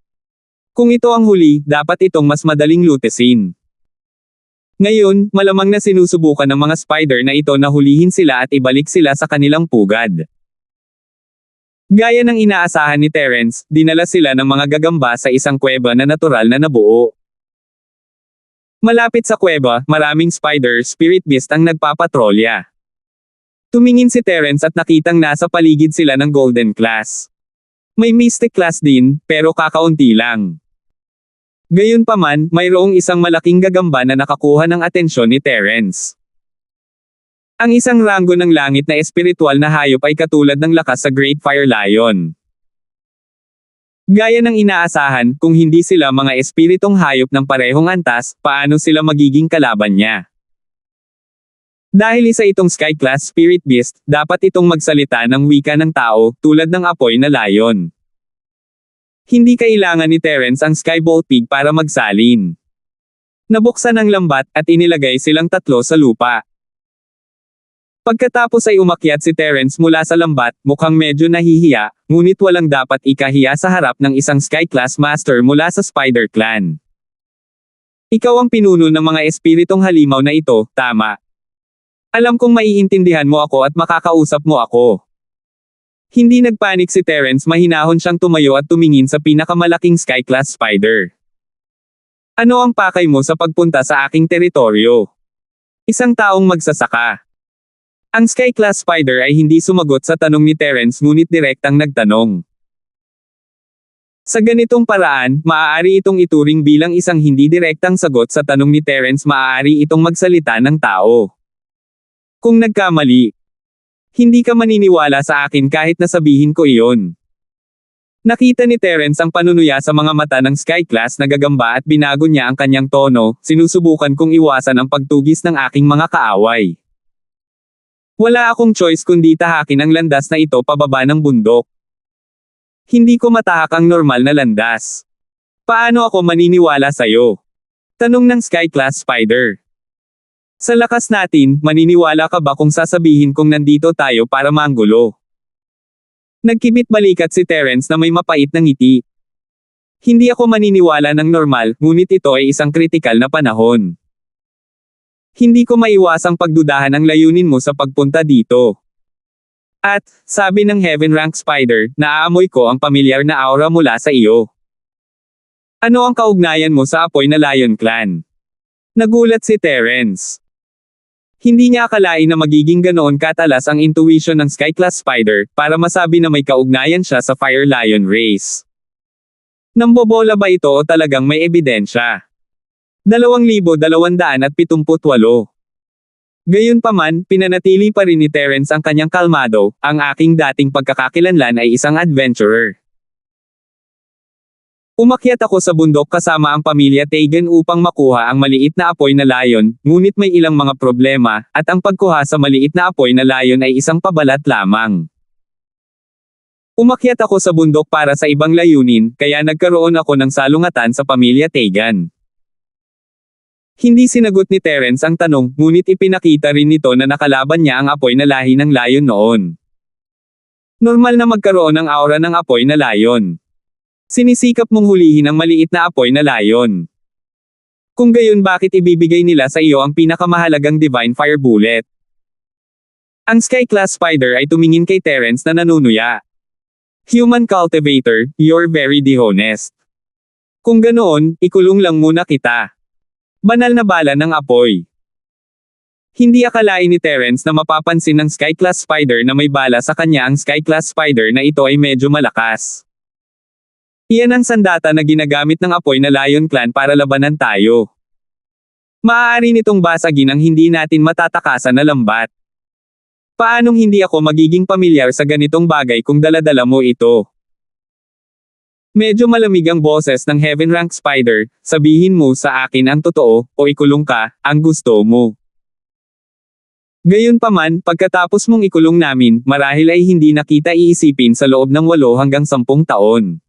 S1: Kung ito ang huli, dapat itong mas madaling lutesin. Ngayon, malamang na sinusubukan ng mga spider na ito na hulihin sila at ibalik sila sa kanilang pugad. Gaya ng inaasahan ni Terence, dinala sila ng mga gagamba sa isang kuweba na natural na nabuo. Malapit sa kuweba, maraming spider spirit beast ang nagpapatrolya. Tumingin si Terence at nakitang nasa paligid sila ng golden class. May mystic class din, pero kakaunti lang. Gayunpaman, mayroong isang malaking gagamba na nakakuha ng atensyon ni Terence. Ang isang ranggo ng langit na espiritual na hayop ay katulad ng lakas sa Great Fire Lion. Gaya ng inaasahan, kung hindi sila mga espiritong hayop ng parehong antas, paano sila magiging kalaban niya? Dahil isa itong Sky Class Spirit Beast, dapat itong magsalita ng wika ng tao, tulad ng apoy na lion. Hindi kailangan ni Terence ang Skybolt Pig para magsalin. Nabuksan ang lambat, at inilagay silang tatlo sa lupa. Pagkatapos ay umakyat si Terence mula sa lambat, mukhang medyo nahihiya, ngunit walang dapat ikahiya sa harap ng isang Sky Class Master mula sa Spider Clan. Ikaw ang pinuno ng mga espiritong halimaw na ito, tama. Alam kong maiintindihan mo ako at makakausap mo ako. Hindi nagpanik si Terence, mahinahon siyang tumayo at tumingin sa pinakamalaking Sky Class Spider. Ano ang pakay mo sa pagpunta sa aking teritoryo? Isang taong magsasaka. Ang Sky Class Spider ay hindi sumagot sa tanong ni Terence ngunit direktang nagtanong. Sa ganitong paraan, maaari itong ituring bilang isang hindi direktang sagot sa tanong ni Terence, maaari itong magsalita ng tao. Kung nagkamali, hindi ka maniniwala sa akin kahit na sabihin ko iyon. Nakita ni Terence ang panunuya sa mga mata ng Sky Class na gagamba at binago niya ang kanyang tono, sinusubukan kong iwasan ang pagtugis ng aking mga kaaway. Wala akong choice kundi tahakin ang landas na ito pababa ng bundok. Hindi ko matahak ang normal na landas. Paano ako maniniwala sa'yo? Tanong ng Sky Class Spider. Sa lakas natin, maniniwala ka ba kung sasabihin kong nandito tayo para manggulo? Nagkibit balikat si Terence na may mapait na ngiti. Hindi ako maniniwala ng normal, ngunit ito ay isang kritikal na panahon. Hindi ko maiwasang pagdudahan ang layunin mo sa pagpunta dito. At, sabi ng Heaven Rank Spider, naaamoy ko ang pamilyar na aura mula sa iyo. Ano ang kaugnayan mo sa apoy na Lion Clan? Nagulat si Terence. Hindi niya akalain na magiging ganoon katalas ang intuition ng Sky Class Spider, para masabi na may kaugnayan siya sa Fire Lion race. Nambobola ba ito o talagang may ebidensya? 2,278. Gayunpaman, pinanatili pa rin ni Terence ang kanyang kalmado, ang aking dating pagkakakilanlan ay isang adventurer. Umakyat ako sa bundok kasama ang pamilya Tegan upang makuha ang maliit na apoy na layon, ngunit may ilang mga problema, at ang pagkuha sa maliit na apoy na layon ay isang pabalat lamang. Umakyat ako sa bundok para sa ibang layunin, kaya nagkaroon ako ng salungatan sa pamilya Tegan. Hindi sinagot ni Terence ang tanong, ngunit ipinakita rin nito na nakalaban niya ang apoy na lahi ng layon noon. Normal na magkaroon ng aura ng apoy na layon. Sinisikap mong hulihin ang maliit na apoy na layon. Kung gayon, bakit ibibigay nila sa iyo ang pinakamahalagang Divine Fire Bullet? Ang Sky Class Spider ay tumingin kay Terence na nanunuya. Human Cultivator, you're very dishonest. Kung ganoon, ikulong lang muna kita. Banal na bala ng apoy. Hindi akalain ni Terence na mapapansin ng Sky Class Spider na may bala sa kanya ang Sky Class Spider na ito ay medyo malakas. Iyan ang sandata na ginagamit ng apoy na Lion Clan para labanan tayo. Maaari nitong basagin ang hindi natin matatakasan na lambat. Paanong hindi ako magiging pamilyar sa ganitong bagay kung daladala mo ito? Medyo malamig ang boses ng Heaven Rank Spider, sabihin mo sa akin ang totoo, o ikulong ka, ang gusto mo. Gayunpaman, pagkatapos mong ikulong namin, marahil ay hindi na kita iisipin sa loob ng 8 hanggang 10 taon.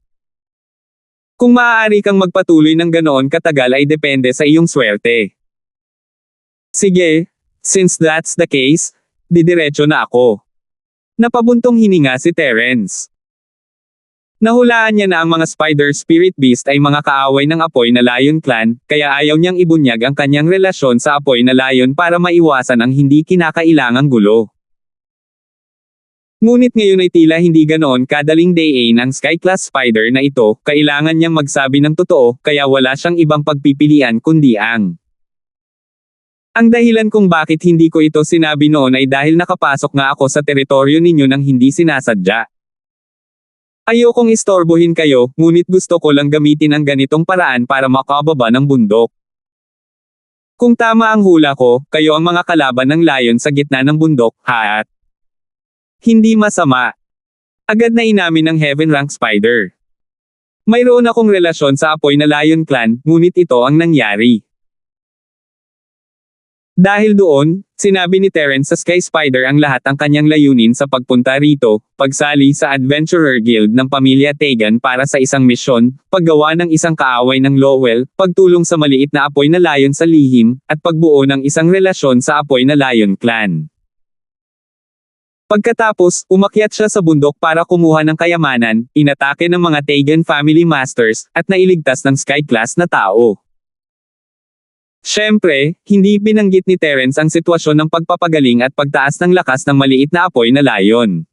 S1: Kung maaari kang magpatuloy ng ganoon katagal ay depende sa iyong swerte. Sige, since that's the case, didiretso na ako. Napabuntong hininga si Terence. Nahulaan niya na ang mga Spider Spirit Beast ay mga kaaway ng apoy na Lion Clan, kaya ayaw niyang ibunyag ang kanyang relasyon sa apoy na Lion para maiwasan ang hindi kinakailangang gulo. Ngunit ngayon ay tila hindi ganoon kadaling dayin ang Sky Class Spider na ito, kailangan niyang magsabi ng totoo, kaya wala siyang ibang pagpipilian kundi ang dahilan kung bakit hindi ko ito sinabi noon ay dahil nakapasok nga ako sa teritoryo ninyo nang hindi sinasadya. Ayokong istorbohin kayo, ngunit gusto ko lang gamitin ang ganitong paraan para makababa ng bundok. Kung tama ang hula ko, kayo ang mga kalaban ng Lion sa gitna ng bundok, haat. Hindi masama. Agad na inamin ng Heaven Rank Spider. Mayroon akong relasyon sa apoy na Lion Clan, ngunit ito ang nangyari. Dahil doon, sinabi ni Terence sa Sky Spider ang lahat ang kanyang layunin sa pagpunta rito, pagsali sa Adventurer Guild ng pamilya Tegan para sa isang misyon, paggawa ng isang kaaway ng Lowell, pagtulong sa maliit na apoy na Lion sa lihim, at pagbuo ng isang relasyon sa apoy na Lion Clan. Pagkatapos, umakyat siya sa bundok para kumuha ng kayamanan, inatake ng mga Tegan Family Masters, at nailigtas ng Sky Class na tao. Siyempre, hindi binanggit ni Terence ang sitwasyon ng pagpapagaling at pagtaas ng lakas ng maliit na apoy na Lion.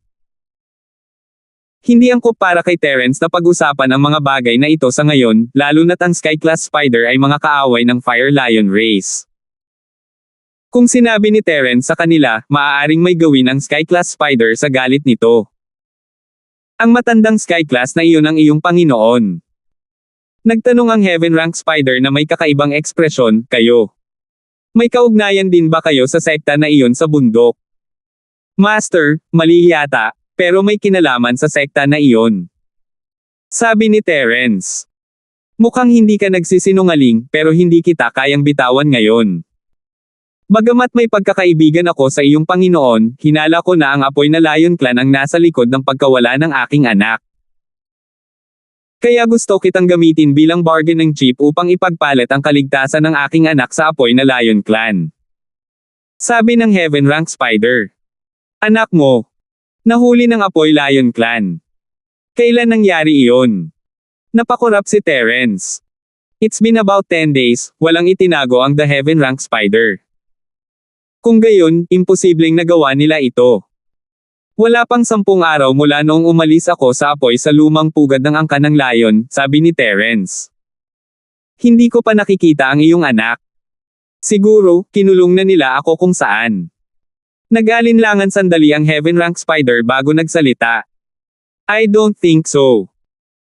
S1: Hindi angkop para kay Terence na pag-usapan ang mga bagay na ito sa ngayon, lalo na't ang Sky Class Spider ay mga kaaway ng Fire Lion race. Kung sinabi ni Terence sa kanila, maaaring may gawin ang Sky Class Spider sa galit nito. Ang matandang Sky Class na iyon ang iyong Panginoon. Nagtanong ang Heaven Rank Spider na may kakaibang ekspresyon, kayo. May kaugnayan din ba kayo sa sekta na iyon sa bundok? Master, mali yata, pero may kinalaman sa sekta na iyon. Sabi ni Terence. Mukhang hindi ka nagsisinungaling, pero hindi kita kayang bitawan ngayon. Bagamat may pagkakaibigan ako sa iyong Panginoon, hinala ko na ang apoy na Lion Clan ang nasa likod ng pagkawala ng aking anak. Kaya gusto kitang gamitin bilang bargaining chip upang ipagpalit ang kaligtasan ng aking anak sa apoy na Lion Clan. Sabi ng Heaven Rank Spider. Anak mo. Nahuli ng apoy Lion Clan. Kailan nangyari iyon? Napakurap si Terence. It's been about 10 days, walang itinago ang The Heaven Rank Spider. Kung gayon, imposibleng nagawa nila ito. Wala pang 10 araw mula noong umalis ako sa apoy sa lumang pugad ng angkan ng layon, sabi ni Terence. Hindi ko pa nakikita ang iyong anak. Siguro, kinulong na nila ako kung saan. Nag-alinlangan sandali ang Heaven Rank Spider bago nagsalita. I don't think so.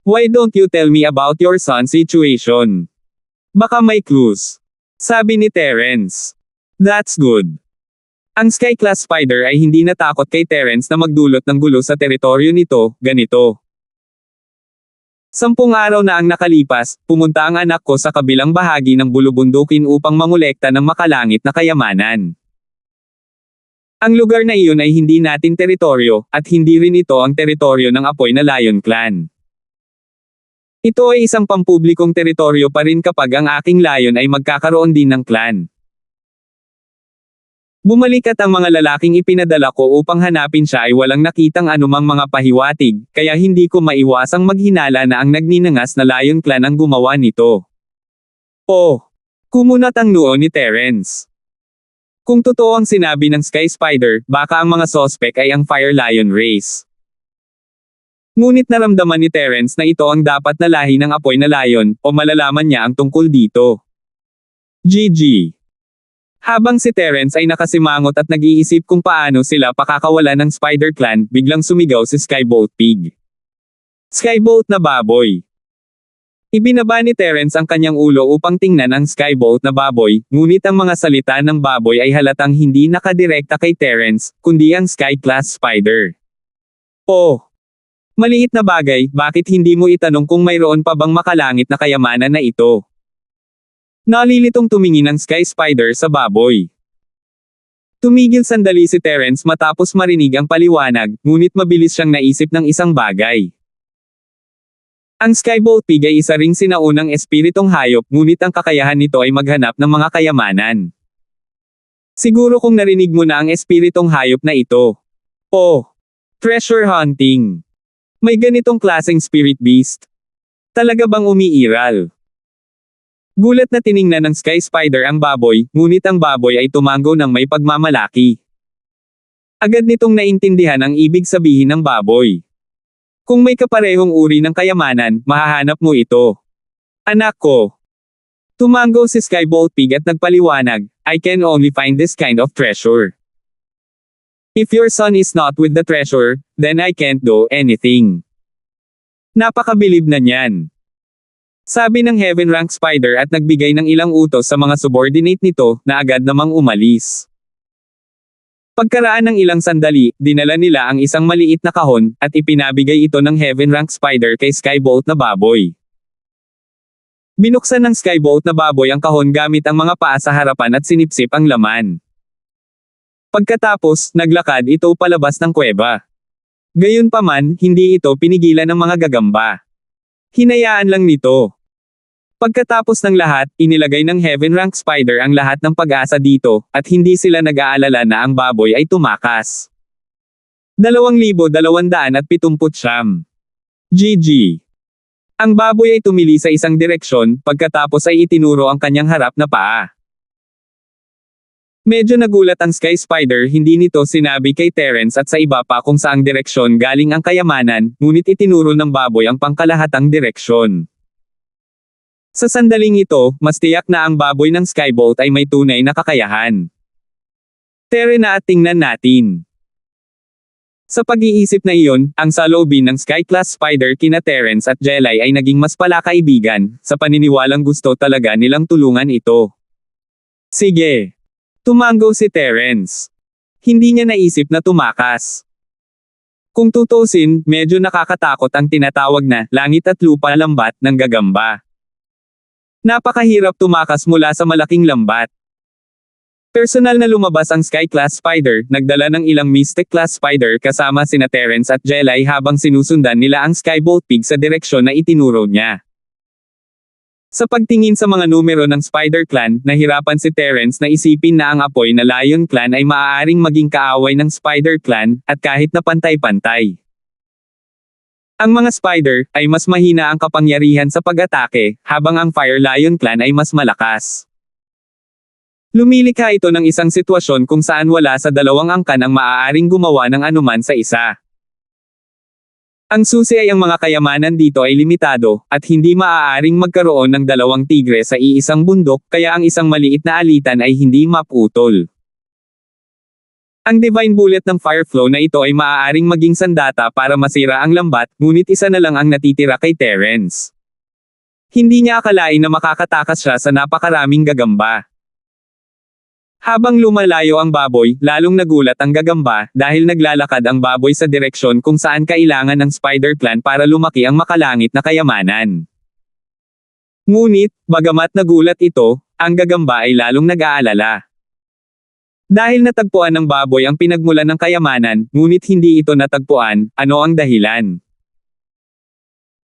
S1: Why don't you tell me about your son's situation? Baka may clues. Sabi ni Terence. That's good. Ang Sky Class Spider ay hindi natakot kay Terence na magdulot ng gulo sa teritoryo nito, ganito. 10 araw na ang nakalipas, pumunta ang anak ko sa kabilang bahagi ng bulubundukin upang mangolekta ng makalangit na kayamanan. Ang lugar na iyon ay hindi nating teritoryo, at hindi rin ito ang teritoryo ng apoy na Lion Clan. Ito ay isang pampublikong teritoryo pa rin kapag ang aking layon ay magkakaroon din ng clan. Bumalik at ang mga lalaking ipinadala ko upang hanapin siya ay walang nakitang anumang mga pahiwatig, kaya hindi ko maiwasang maghinala na ang nagninangas na Lion Clan ang gumawa nito. Oh! Kumunat ang noo ni Terence. Kung totoo ang sinabi ng Sky Spider, baka ang mga sospek ay ang Fire Lion race. Ngunit naramdaman ni Terence na ito ang dapat na lahi ng apoy na layon, o malalaman niya ang tungkol dito. GG. Habang si Terence ay nakasimangot at nag-iisip kung paano sila pakakawala ng Spider Clan, biglang sumigaw si Skybolt Pig. Skybolt na baboy. Ibinaba ni Terence ang kanyang ulo upang tingnan ang Skybolt na baboy, ngunit ang mga salita ng baboy ay halatang hindi nakadirekta kay Terence, kundi ang Sky Class Spider. Oh! Maliit na bagay, bakit hindi mo itanong kung mayroon pa bang makalangit na kayamanan na ito? Nalilitong tumingin ang Sky Spider sa baboy. Tumigil sandali si Terence matapos marinig ang paliwanag, ngunit mabilis siyang naisip ng isang bagay. Ang Skybolt Pig ay isa ring sinaunang espiritong hayop, ngunit ang kakayahan nito ay maghanap ng mga kayamanan. Siguro kung narinig mo na ang espiritong hayop na ito. Oh! Treasure hunting! May ganitong klaseng spirit beast? Talaga bang umiiral? Gulat na tiningnan ng Sky Spider ang baboy, ngunit ang baboy ay tumango ng may pagmamalaki. Agad nitong naintindihan ang ibig sabihin ng baboy. Kung may kaparehong uri ng kayamanan, mahahanap mo ito. Anak ko. Tumango si Skybolt Pig at nagpaliwanag, I can only find this kind of treasure. If your son is not with the treasure, then I can't do anything. Napakabilib na niyan. Sabi ng Heaven Rank Spider at nagbigay ng ilang utos sa mga subordinate nito, na agad namang umalis. Pagkaraan ng ilang sandali, dinala nila ang isang maliit na kahon, at ipinabigay ito ng Heaven Rank Spider kay Skybolt na baboy. Binuksan ng Skybolt na baboy ang kahon gamit ang mga paa sa harapan at sinipsip ang laman. Pagkatapos, naglakad ito palabas ng kuweba. Gayunpaman, hindi ito pinigilan ng mga gagamba. Hinayaan lang nito. Pagkatapos ng lahat, inilagay ng Heaven Rank Spider ang lahat ng pag-asa dito, at hindi sila nag-aalala na ang baboy ay tumakas. 2,279. GG. Ang baboy ay tumili sa isang direksyon, pagkatapos ay itinuro ang kanyang harap na paa. Medyo nagulat ang Sky Spider, hindi nito sinabi kay Terence at sa iba pa kung saang direksyon galing ang kayamanan, ngunit itinuro ng baboy ang pangkalahatang direksyon. Sa sandaling ito, mas tiyak na ang baboy ng Skybolt ay may tunay na kakayahan. Tere na at tingnan natin. Sa pag-iisip na iyon, ang saloobin ng Sky Class Spider kina Terence at Jelly ay naging mas palakaibigan, sa paniniwalang gusto talaga nilang tulungan ito. Sige. Tumango si Terence. Hindi niya naisip na tumakas. Kung tutusin, medyo nakakatakot ang tinatawag na langit at lupa lambat ng gagamba. Napakahirap tumakas mula sa malaking lambat. Personal na lumabas ang Sky Class Spider, nagdala ng ilang Mystic Class Spider kasama sina Terence at Jelly habang sinusundan nila ang Skybolt Pig sa direksyon na itinuro niya. Sa pagtingin sa mga numero ng Spider Clan, nahirapan si Terence na isipin na ang apoy na Lion Clan ay maaaring maging kaaway ng Spider Clan, at kahit na pantay-pantay. Ang mga Spider ay mas mahina ang kapangyarihan sa pag-atake, habang ang Fire Lion Clan ay mas malakas. Lumilikha ito ng isang sitwasyon kung saan wala sa dalawang angkan ang maaaring gumawa ng anuman sa isa. Ang susi ay ang mga kayamanan dito ay limitado, at hindi maaaring magkaroon ng dalawang tigre sa iisang bundok, kaya ang isang maliit na alitan ay hindi maputol. Ang divine bullet ng fire flow na ito ay maaaring maging sandata para masira ang lambat, ngunit isa na lang ang natitira kay Terence. Hindi niya akalain na makakatakas siya sa napakaraming gagamba. Habang lumalayo ang baboy, lalong nagulat ang gagamba, dahil naglalakad ang baboy sa direksyon kung saan kailangan ng spider clan para lumaki ang makalangit na kayamanan. Ngunit, bagamat nagulat ito, ang gagamba ay lalong nag-aalala. Dahil natagpuan ng baboy ang pinagmulan ng kayamanan, ngunit hindi ito natagpuan, ano ang dahilan?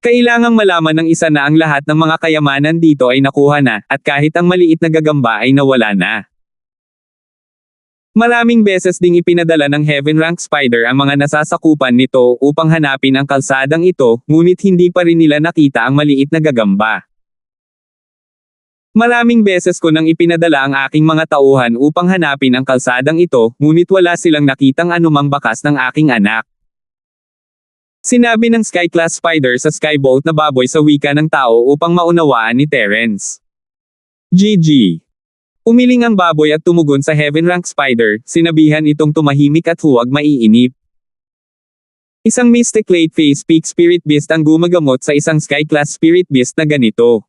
S1: Kailangang malaman ng isa na ang lahat ng mga kayamanan dito ay nakuha na, at kahit ang maliit na gagamba ay nawala na. Maraming beses ding ipinadala ng Heaven Rank Spider ang mga nasasakupan nito upang hanapin ang kalsadang ito, ngunit hindi pa rin nila nakita ang maliit na gagamba. Maraming beses ko nang ipinadala ang aking mga tauhan upang hanapin ang kalsadang ito, ngunit wala silang nakitang anumang bakas ng aking anak. Sinabi ng Sky Class Spider sa Skybolt na baboy sa wika ng tao upang maunawaan ni Terence. GG. Umiling ang baboy at tumugon sa Heaven Rank Spider, sinabihan itong tumahimik at huwag maiinip. Isang Mystic Late Phase Peak Spirit Beast ang gumagamot sa isang Sky Class Spirit Beast na ganito.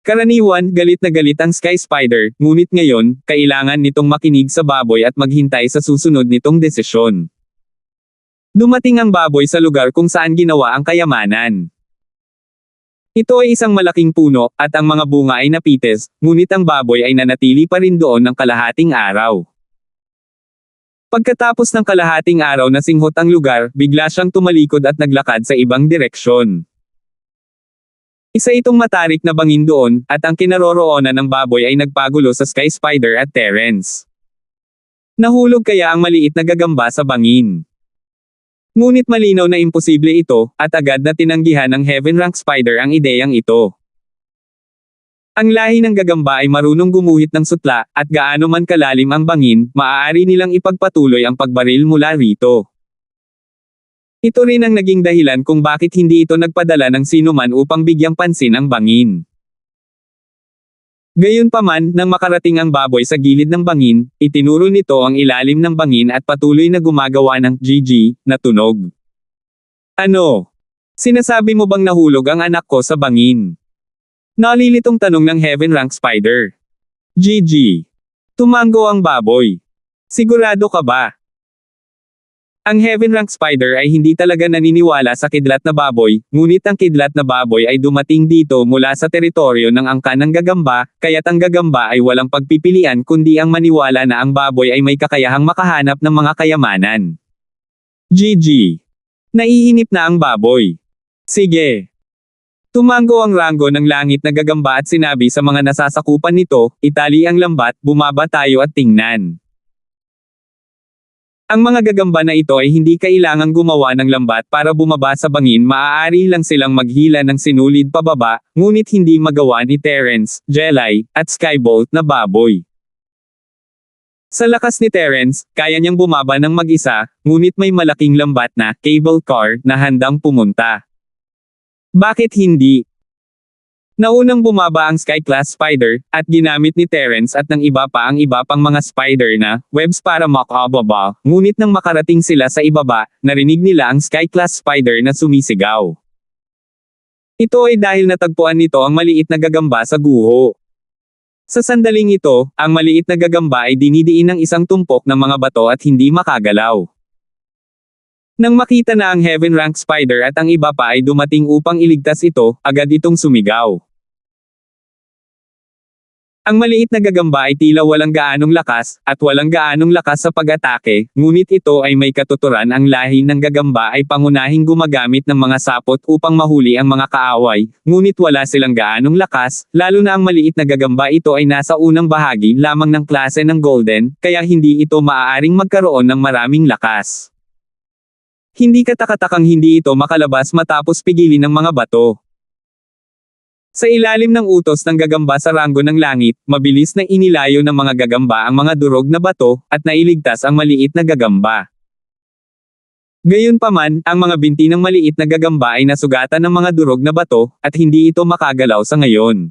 S1: Karaniwan, galit na galit ang Sky Spider, ngunit ngayon, kailangan nitong makinig sa baboy at maghintay sa susunod nitong desisyon. Dumating ang baboy sa lugar kung saan ginawa ang kayamanan. Ito ay isang malaking puno, at ang mga bunga ay napites, ngunit ang baboy ay nanatili pa rin doon ng kalahating araw. Pagkatapos ng kalahating araw na singhot ang lugar, bigla siyang tumalikod at naglakad sa ibang direksyon. Isa itong matarik na bangin doon, at ang kinaroroonan ng baboy ay nagpagulo sa Sky Spider at Terence. Nahulog kaya ang maliit na gagamba sa bangin. Ngunit malinaw na imposible ito, at agad na tinanggihan ng Heaven Rank Spider ang ideyang ito. Ang lahi ng gagamba ay marunong gumuhit ng sutla, at gaano man kalalim ang bangin, maaari nilang ipagpatuloy ang pagbaril mula rito. Ito rin ang naging dahilan kung bakit hindi ito nagpadala ng sinuman upang bigyang pansin ang bangin. Gayunpaman, nang makarating ang baboy sa gilid ng bangin, itinuro nito ang ilalim ng bangin at patuloy na gumagawa ng GG na tunog. Ano? Sinasabi mo bang nahulog ang anak ko sa bangin? Nalilitong tanong ng Heaven Rank Spider. GG. Tumango ang baboy. Sigurado ka ba? Ang Heaven Rank Spider ay hindi talaga naniniwala sa kidlat na baboy, ngunit ang kidlat na baboy ay dumating dito mula sa teritoryo ng angkan ng gagamba, kaya't ang gagamba ay walang pagpipilian kundi ang maniwala na ang baboy ay may kakayahang makahanap ng mga kayamanan. GG. Naiinip na ang baboy. Sige. Tumango ang ranggo ng langit na gagamba at sinabi sa mga nasasakupan nito, itali ang lambat, bumaba tayo at tingnan. Ang mga gagamba na ito ay hindi kailangang gumawa ng lambat para bumaba sa bangin, maaari lang silang maghila ng sinulid pababa, ngunit hindi magawa ni Terence, Jelly, at Skybolt na baboy. Sa lakas ni Terence, kaya niyang bumaba ng mag-isa, ngunit may malaking lambat na cable car na handang pumunta. Bakit hindi? Naunang bumaba ang Sky Class Spider, at ginamit ni Terence at ng iba pa ang iba pang mga spider na webs para makababa, ngunit nang makarating sila sa ibaba, narinig nila ang Sky Class Spider na sumisigaw. Ito ay dahil natagpuan nito ang maliit na gagamba sa guho. Sa sandaling ito, ang maliit na gagamba ay dinidiin ng isang tumpok ng mga bato at hindi makagalaw. Nang makita na ang Heaven Rank Spider at ang iba pa ay dumating upang iligtas ito, agad itong sumigaw. Ang maliit na gagamba ay tila walang gaanong lakas, at walang gaanong lakas sa pag-atake, ngunit ito ay may katuturan. Ang lahi ng gagamba ay pangunahing gumagamit ng mga sapot upang mahuli ang mga kaaway, ngunit wala silang gaanong lakas, lalo na ang maliit na gagamba ito ay nasa unang bahagi lamang ng klase ng Golden, kaya hindi ito maaaring magkaroon ng maraming lakas. Hindi katakatakang hindi ito makalabas matapos pigilin ng mga bato. Sa ilalim ng utos ng gagamba sa ranggo ng langit, mabilis na inilayo ng mga gagamba ang mga durog na bato, at nailigtas ang maliit na gagamba. Gayunpaman, ang mga binti ng maliit na gagamba ay nasugatan ng mga durog na bato, at hindi ito makagalaw sa ngayon.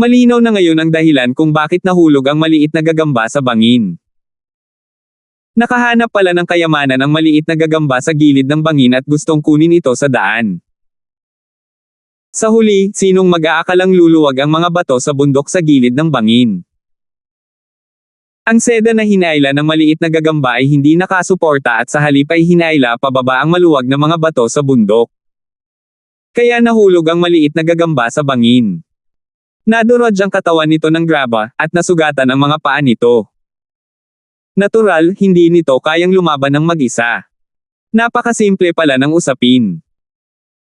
S1: Malinaw na ngayon ang dahilan kung bakit nahulog ang maliit na gagamba sa bangin. Nakahanap pala ng kayamanan ang maliit na gagamba sa gilid ng bangin at gustong kunin ito sa daan. Sa huli, sinong mag-aakalang luluwag ang mga bato sa bundok sa gilid ng bangin? Ang seda na hinayla ng maliit na gagamba ay hindi nakasuporta at sa halip ay hinayla pababa ang maluwag na mga bato sa bundok. Kaya nahulog ang maliit na gagamba sa bangin. Nadurog ang katawan nito ng graba, at nasugatan ang mga paa nito. Natural, hindi nito kayang lumaban ng mag-isa. Napakasimple pala ng usapin.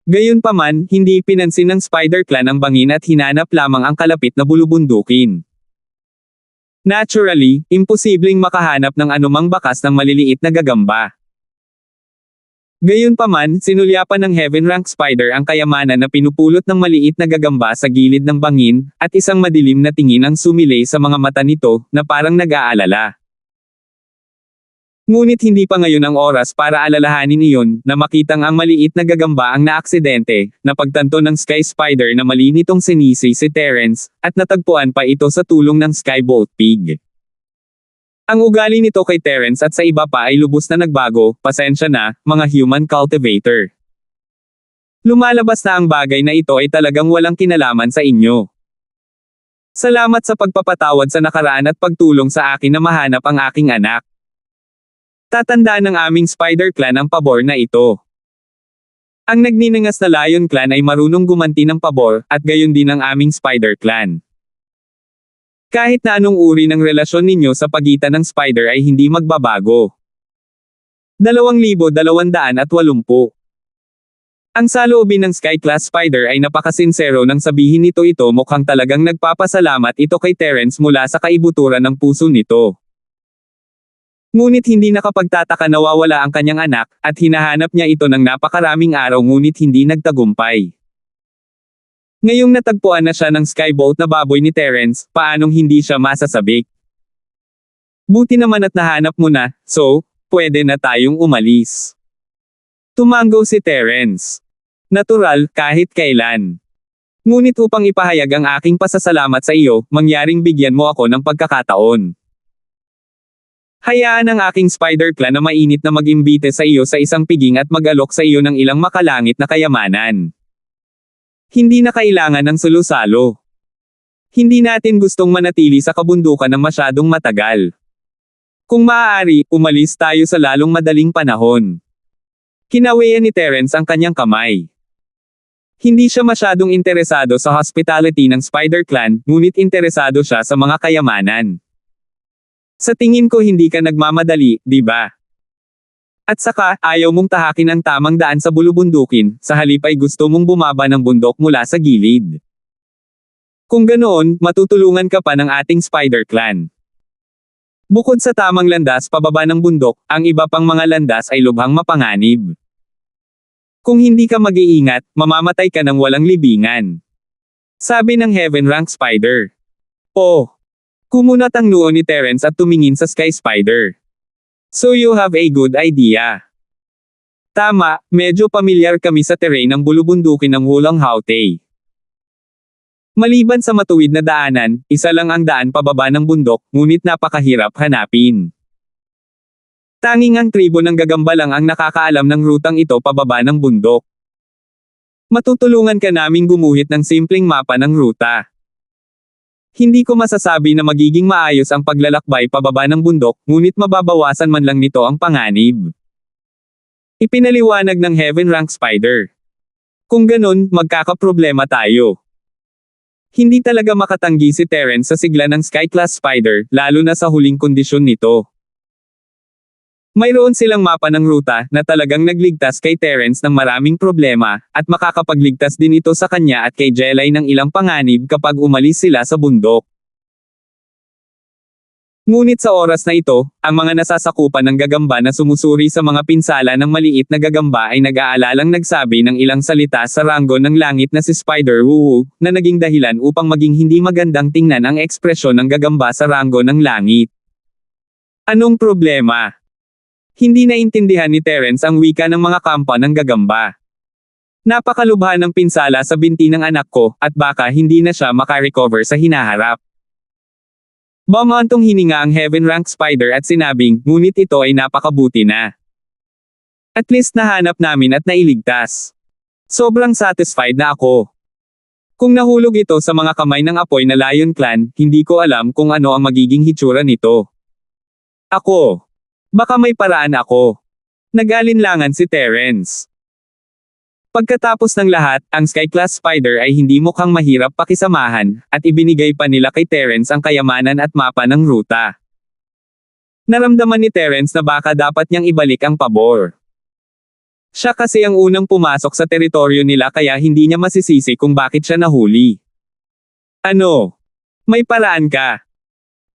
S1: Gayunpaman, hindi pinansin ng Spider Clan ang bangin at hinanap lamang ang kalapit na bulubundukin. Naturally, imposibleng makahanap ng anumang bakas ng maliliit na gagamba. Gayunpaman, sinulyapan ng Heaven Rank Spider ang kayamanan na pinupulot ng maliit na gagamba sa gilid ng bangin, at isang madilim na tingin ang sumilay sa mga mata nito, na parang nag-aalala. Ngunit hindi pa ngayon ang oras para alalahanin iyon, na makitang ang maliit na gagamba ang naaksidente, napagtanto ng Sky Spider na mali nitong sinisi si Terence, at natagpuan pa ito sa tulong ng Skybolt Pig. Ang ugali nito kay Terence at sa iba pa ay lubos na nagbago, pasensya na, mga human cultivator. Lumalabas na ang bagay na ito ay talagang walang kinalaman sa inyo. Salamat sa pagpapatawad sa nakaraan at pagtulong sa akin na mahanap ang aking anak. Tatandaan ng aming Spider Clan ang pabor na ito. Ang nagninangas na Lion Clan ay marunong gumanti ng pabor, at gayon din ang aming Spider Clan. Kahit na anong uri ng relasyon ninyo sa pagitan ng Spider ay hindi magbabago. 2,280. Ang saloobin ng Sky Class Spider ay napakasinsero nang sabihin nito ito mukhang talagang nagpapasalamat ito kay Terence mula sa kaibuturan ng puso nito. Ngunit hindi nakapagtataka na nawawala ang kanyang anak, at hinahanap niya ito ng napakaraming araw ngunit hindi nagtagumpay. Ngayong natagpuan na siya ng Skybolt na baboy ni Terence, paanong hindi siya masasabik? Buti naman at nahanap mo na, so, pwede na tayong umalis. Tumango si Terence. Natural, kahit kailan. Ngunit upang ipahayag ang aking pasasalamat sa iyo, mangyaring bigyan mo ako ng pagkakataon. Hayaan ang aking Spider Clan na mainit na mag-imbite sa iyo sa isang piging at mag-alok sa iyo ng ilang makalangit na kayamanan. Hindi na kailangan ng salo-salo. Hindi natin gustong manatili sa kabundukan ng masyadong matagal. Kung maaari, umalis tayo sa lalong madaling panahon. Kinawian ni Terence ang kanyang kamay. Hindi siya masyadong interesado sa hospitality ng Spider Clan, ngunit interesado siya sa mga kayamanan. Sa tingin ko hindi ka nagmamadali, di ba? At saka, ayaw mong tahakin ang tamang daan sa bulubundukin, sa halip ay gusto mong bumaba ng bundok mula sa gilid. Kung ganoon, matutulungan ka pa ng ating Spider Clan. Bukod sa tamang landas pababa ng bundok, ang iba pang mga landas ay lubhang mapanganib. Kung hindi ka mag-iingat, mamamatay ka ng walang libingan. Sabi ng Heaven Rank Spider. Oh! Kumunat ang noo ni Terence at tumingin sa Sky Spider. So you have a good idea. Tama, medyo pamilyar kami sa terrain ng bulubundukin ng Wulang Hautay. Maliban sa matuwid na daanan, isa lang ang daan pababa ng bundok, ngunit napakahirap hanapin. Tanging ang tribo ng gagamba lang ang nakakaalam ng rutang ito pababa ng bundok. Matutulungan ka naming gumuhit ng simpleng mapa ng ruta. Hindi ko masasabi na magiging maayos ang paglalakbay pababa ng bundok, ngunit mababawasan man lang nito ang panganib. Ipinaliwanag ng Heaven Rank Spider. Kung ganun, magkakaproblema tayo. Hindi talaga makatanggi si Terence sa sigla ng Sky Class Spider, lalo na sa huling kondisyon nito. Mayroon silang mapa ng ruta na talagang nagligtas kay Terence ng maraming problema, at makakapagligtas din ito sa kanya at kay Jelay ng ilang panganib kapag umalis sila sa bundok. Ngunit sa oras na ito, ang mga nasasakupan ng gagamba na sumusuri sa mga pinsala ng maliit na gagamba ay nag-aalalang nagsabi ng ilang salita sa ranggo ng langit na si Spider-Woo, na naging dahilan upang maging hindi magandang tingnan ang ekspresyon ng gagamba sa ranggo ng langit. Anong problema? Hindi naintindihan ni Terence ang wika ng mga kampa ng gagamba. Napakalubha ng pinsala sa binti ng anak ko, at baka hindi na siya makarecover sa hinaharap. Bumantong hininga ang Heaven Rank Spider at sinabing, ngunit ito ay napakabuti na. At least nahanap namin at nailigtas. Sobrang satisfied na ako. Kung nahulog ito sa mga kamay ng apoy na Lion Clan, hindi ko alam kung ano ang magiging hitsura nito. Ako. Baka may paraan ako. Nag-alinlangan si Terence. Pagkatapos ng lahat, ang Sky Class Spider ay hindi mukhang mahirap pakisamahan, at ibinigay pa nila kay Terence ang kayamanan at mapa ng ruta. Naramdaman ni Terence na baka dapat niyang ibalik ang pabor. Siya kasi ang unang pumasok sa teritoryo nila kaya hindi niya masisisi kung bakit siya nahuli. Ano? May paraan ka?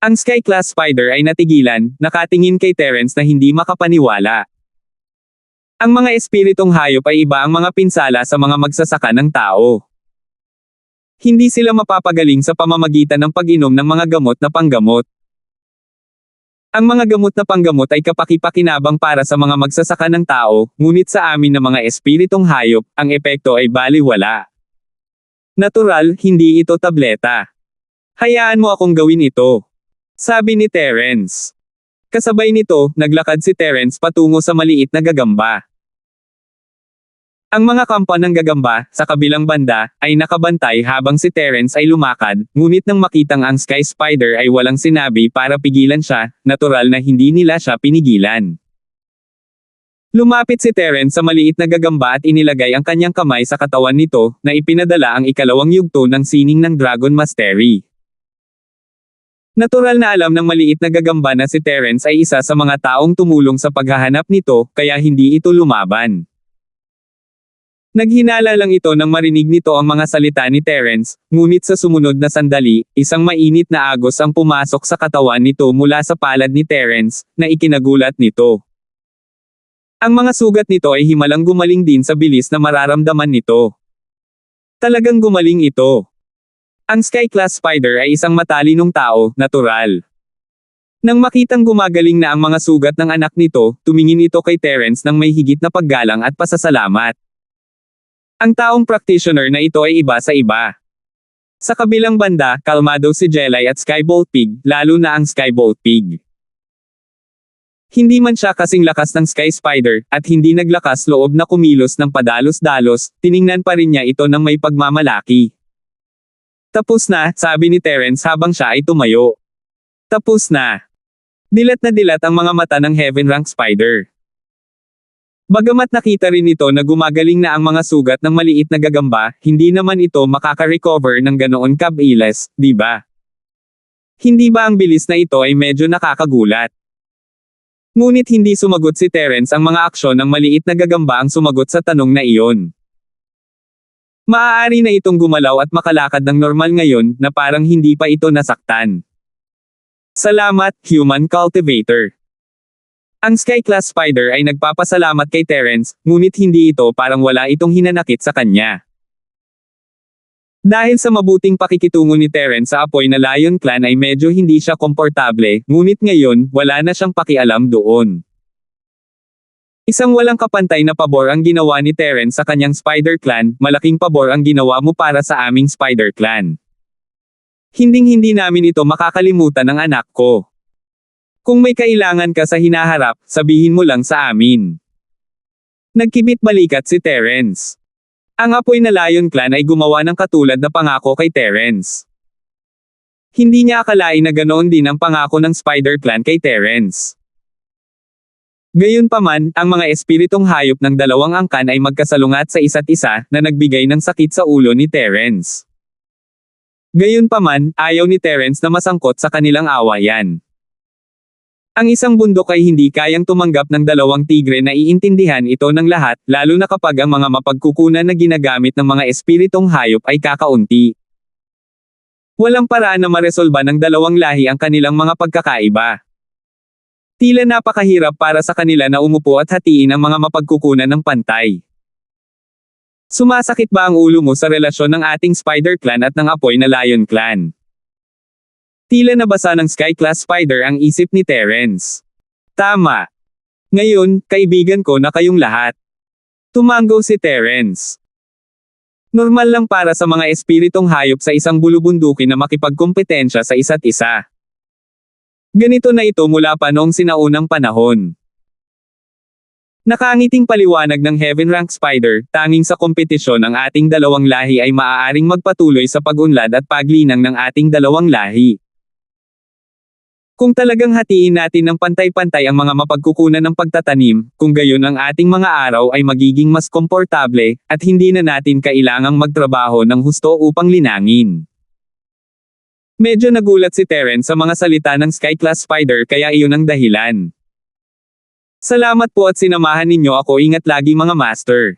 S1: Ang Sky Class Spider ay natigilan, nakatingin kay Terence na hindi makapaniwala. Ang mga espiritong hayop ay iba ang mga pinsala sa mga magsasaka ng tao. Hindi sila mapapagaling sa pamamagitan ng pag-inom ng mga gamot na panggamot. Ang mga gamot na panggamot ay kapaki-pakinabang para sa mga magsasaka ng tao, ngunit sa amin na mga espiritong hayop, ang epekto ay baliwala. Natural, hindi ito tableta. Hayaan mo akong gawin ito. Sabi ni Terence. Kasabay nito, naglakad si Terence patungo sa maliit na gagamba. Ang mga kampa ng gagamba, sa kabilang banda, ay nakabantay habang si Terence ay lumakad, ngunit nang makitang ang Sky Spider ay walang sinabi para pigilan siya, natural na hindi nila siya pinigilan. Lumapit si Terence sa maliit na gagamba at inilagay ang kanyang kamay sa katawan nito, na ipinadala ang ikalawang yugto ng sining ng Dragon Mastery. Natural na alam ng maliit na gagamba na si Terence ay isa sa mga taong tumulong sa paghahanap nito, kaya hindi ito lumaban. Naghinala lang ito nang marinig nito ang mga salita ni Terence, ngunit sa sumunod na sandali, isang mainit na agos ang pumasok sa katawan nito mula sa palad ni Terence, na ikinagulat nito. Ang mga sugat nito ay himalang gumaling din sa bilis na mararamdaman nito. Talagang gumaling ito. Ang Sky Class Spider ay isang matalinong tao, natural. Nang makitang gumagaling na ang mga sugat ng anak nito, tumingin ito kay Terence nang may higit na paggalang at pasasalamat. Ang taong practitioner na ito ay iba sa iba. Sa kabilang banda, kalmado si Jelly at Skybolt Pig, lalo na ang Skybolt Pig. Hindi man siya kasing lakas ng Sky Spider, at hindi naglakas loob na kumilos ng padalos-dalos, tiningnan pa rin niya ito ng may pagmamalaki. Tapos na, sabi ni Terence habang siya ay tumayo. Tapos na. Dilat na dilat ang mga mata ng Heaven Rank Spider. Bagamat nakita rin ito na gumagaling na ang mga sugat ng maliit na gagamba, hindi naman ito makaka-recover ng ganoon kabilis, di ba? Hindi ba ang bilis na ito ay medyo nakakagulat? Ngunit hindi sumagot si Terence, ang mga aksyon ng maliit na gagamba ang sumagot sa tanong na iyon. Maaari na itong gumalaw at makalakad ng normal ngayon, na parang hindi pa ito nasaktan. Salamat, Human Cultivator. Ang Sky Class Spider ay nagpapasalamat kay Terence, ngunit hindi ito parang wala itong hinanakit sa kanya. Dahil sa mabuting pakikitungo ni Terence sa apoy na Lion Clan ay medyo hindi siya komportable, ngunit ngayon, wala na siyang pakialam doon. Isang walang kapantay na pabor ang ginawa ni Terence sa kanyang Spider Clan, malaking pabor ang ginawa mo para sa aming Spider Clan. Hinding-hindi namin ito makakalimutan ng anak ko. Kung may kailangan ka sa hinaharap, sabihin mo lang sa amin. Nagkibit balikat si Terence. Ang apoy na Lion Clan ay gumawa ng katulad na pangako kay Terence. Hindi niya akalain na ganoon din ang pangako ng Spider Clan kay Terence. Gayunpaman, ang mga espiritong hayop ng dalawang angkan ay magkasalungat sa isa't isa, na nagbigay ng sakit sa ulo ni Terence. Gayunpaman, ayaw ni Terence na masangkot sa kanilang awayan. Ang isang bundok ay hindi kayang tumanggap ng dalawang tigre na iintindihan ito ng lahat, lalo na kapag ang mga mapagkukunan na ginagamit ng mga espiritong hayop ay kakaunti. Walang paraan na maresolba ng dalawang lahi ang kanilang mga pagkakaiba. Tila napakahirap para sa kanila na umupo at hatiin ang mga mapagkukunan ng pantay. Sumasakit ba ang ulo mo sa relasyon ng ating Spider Clan at ng apoy na Lion Clan? Tila nabasa ng Sky Class Spider ang isip ni Terence. Tama. Ngayon, kaibigan ko na kayong lahat. Tumango si Terence. Normal lang para sa mga espiritong hayop sa isang bulubundukin na makipagkompetensya sa isa't isa. Ganito na ito mula pa noong sinaunang panahon. Nakangiting paliwanag ng Heaven Rank Spider, tanging sa kompetisyon ang ating dalawang lahi ay maaaring magpatuloy sa pag-unlad at paglinang ng ating dalawang lahi. Kung talagang hatiin natin ng pantay-pantay ang mga mapagkukunan ng pagtatanim, kung gayon ang ating mga araw ay magiging mas komportable, at hindi na natin kailangang magtrabaho ng husto upang linangin. Medyo nagulat si Terence sa mga salita ng Sky Class Spider kaya iyon ang dahilan. Salamat po at sinamahan ninyo ako, ingat lagi mga master.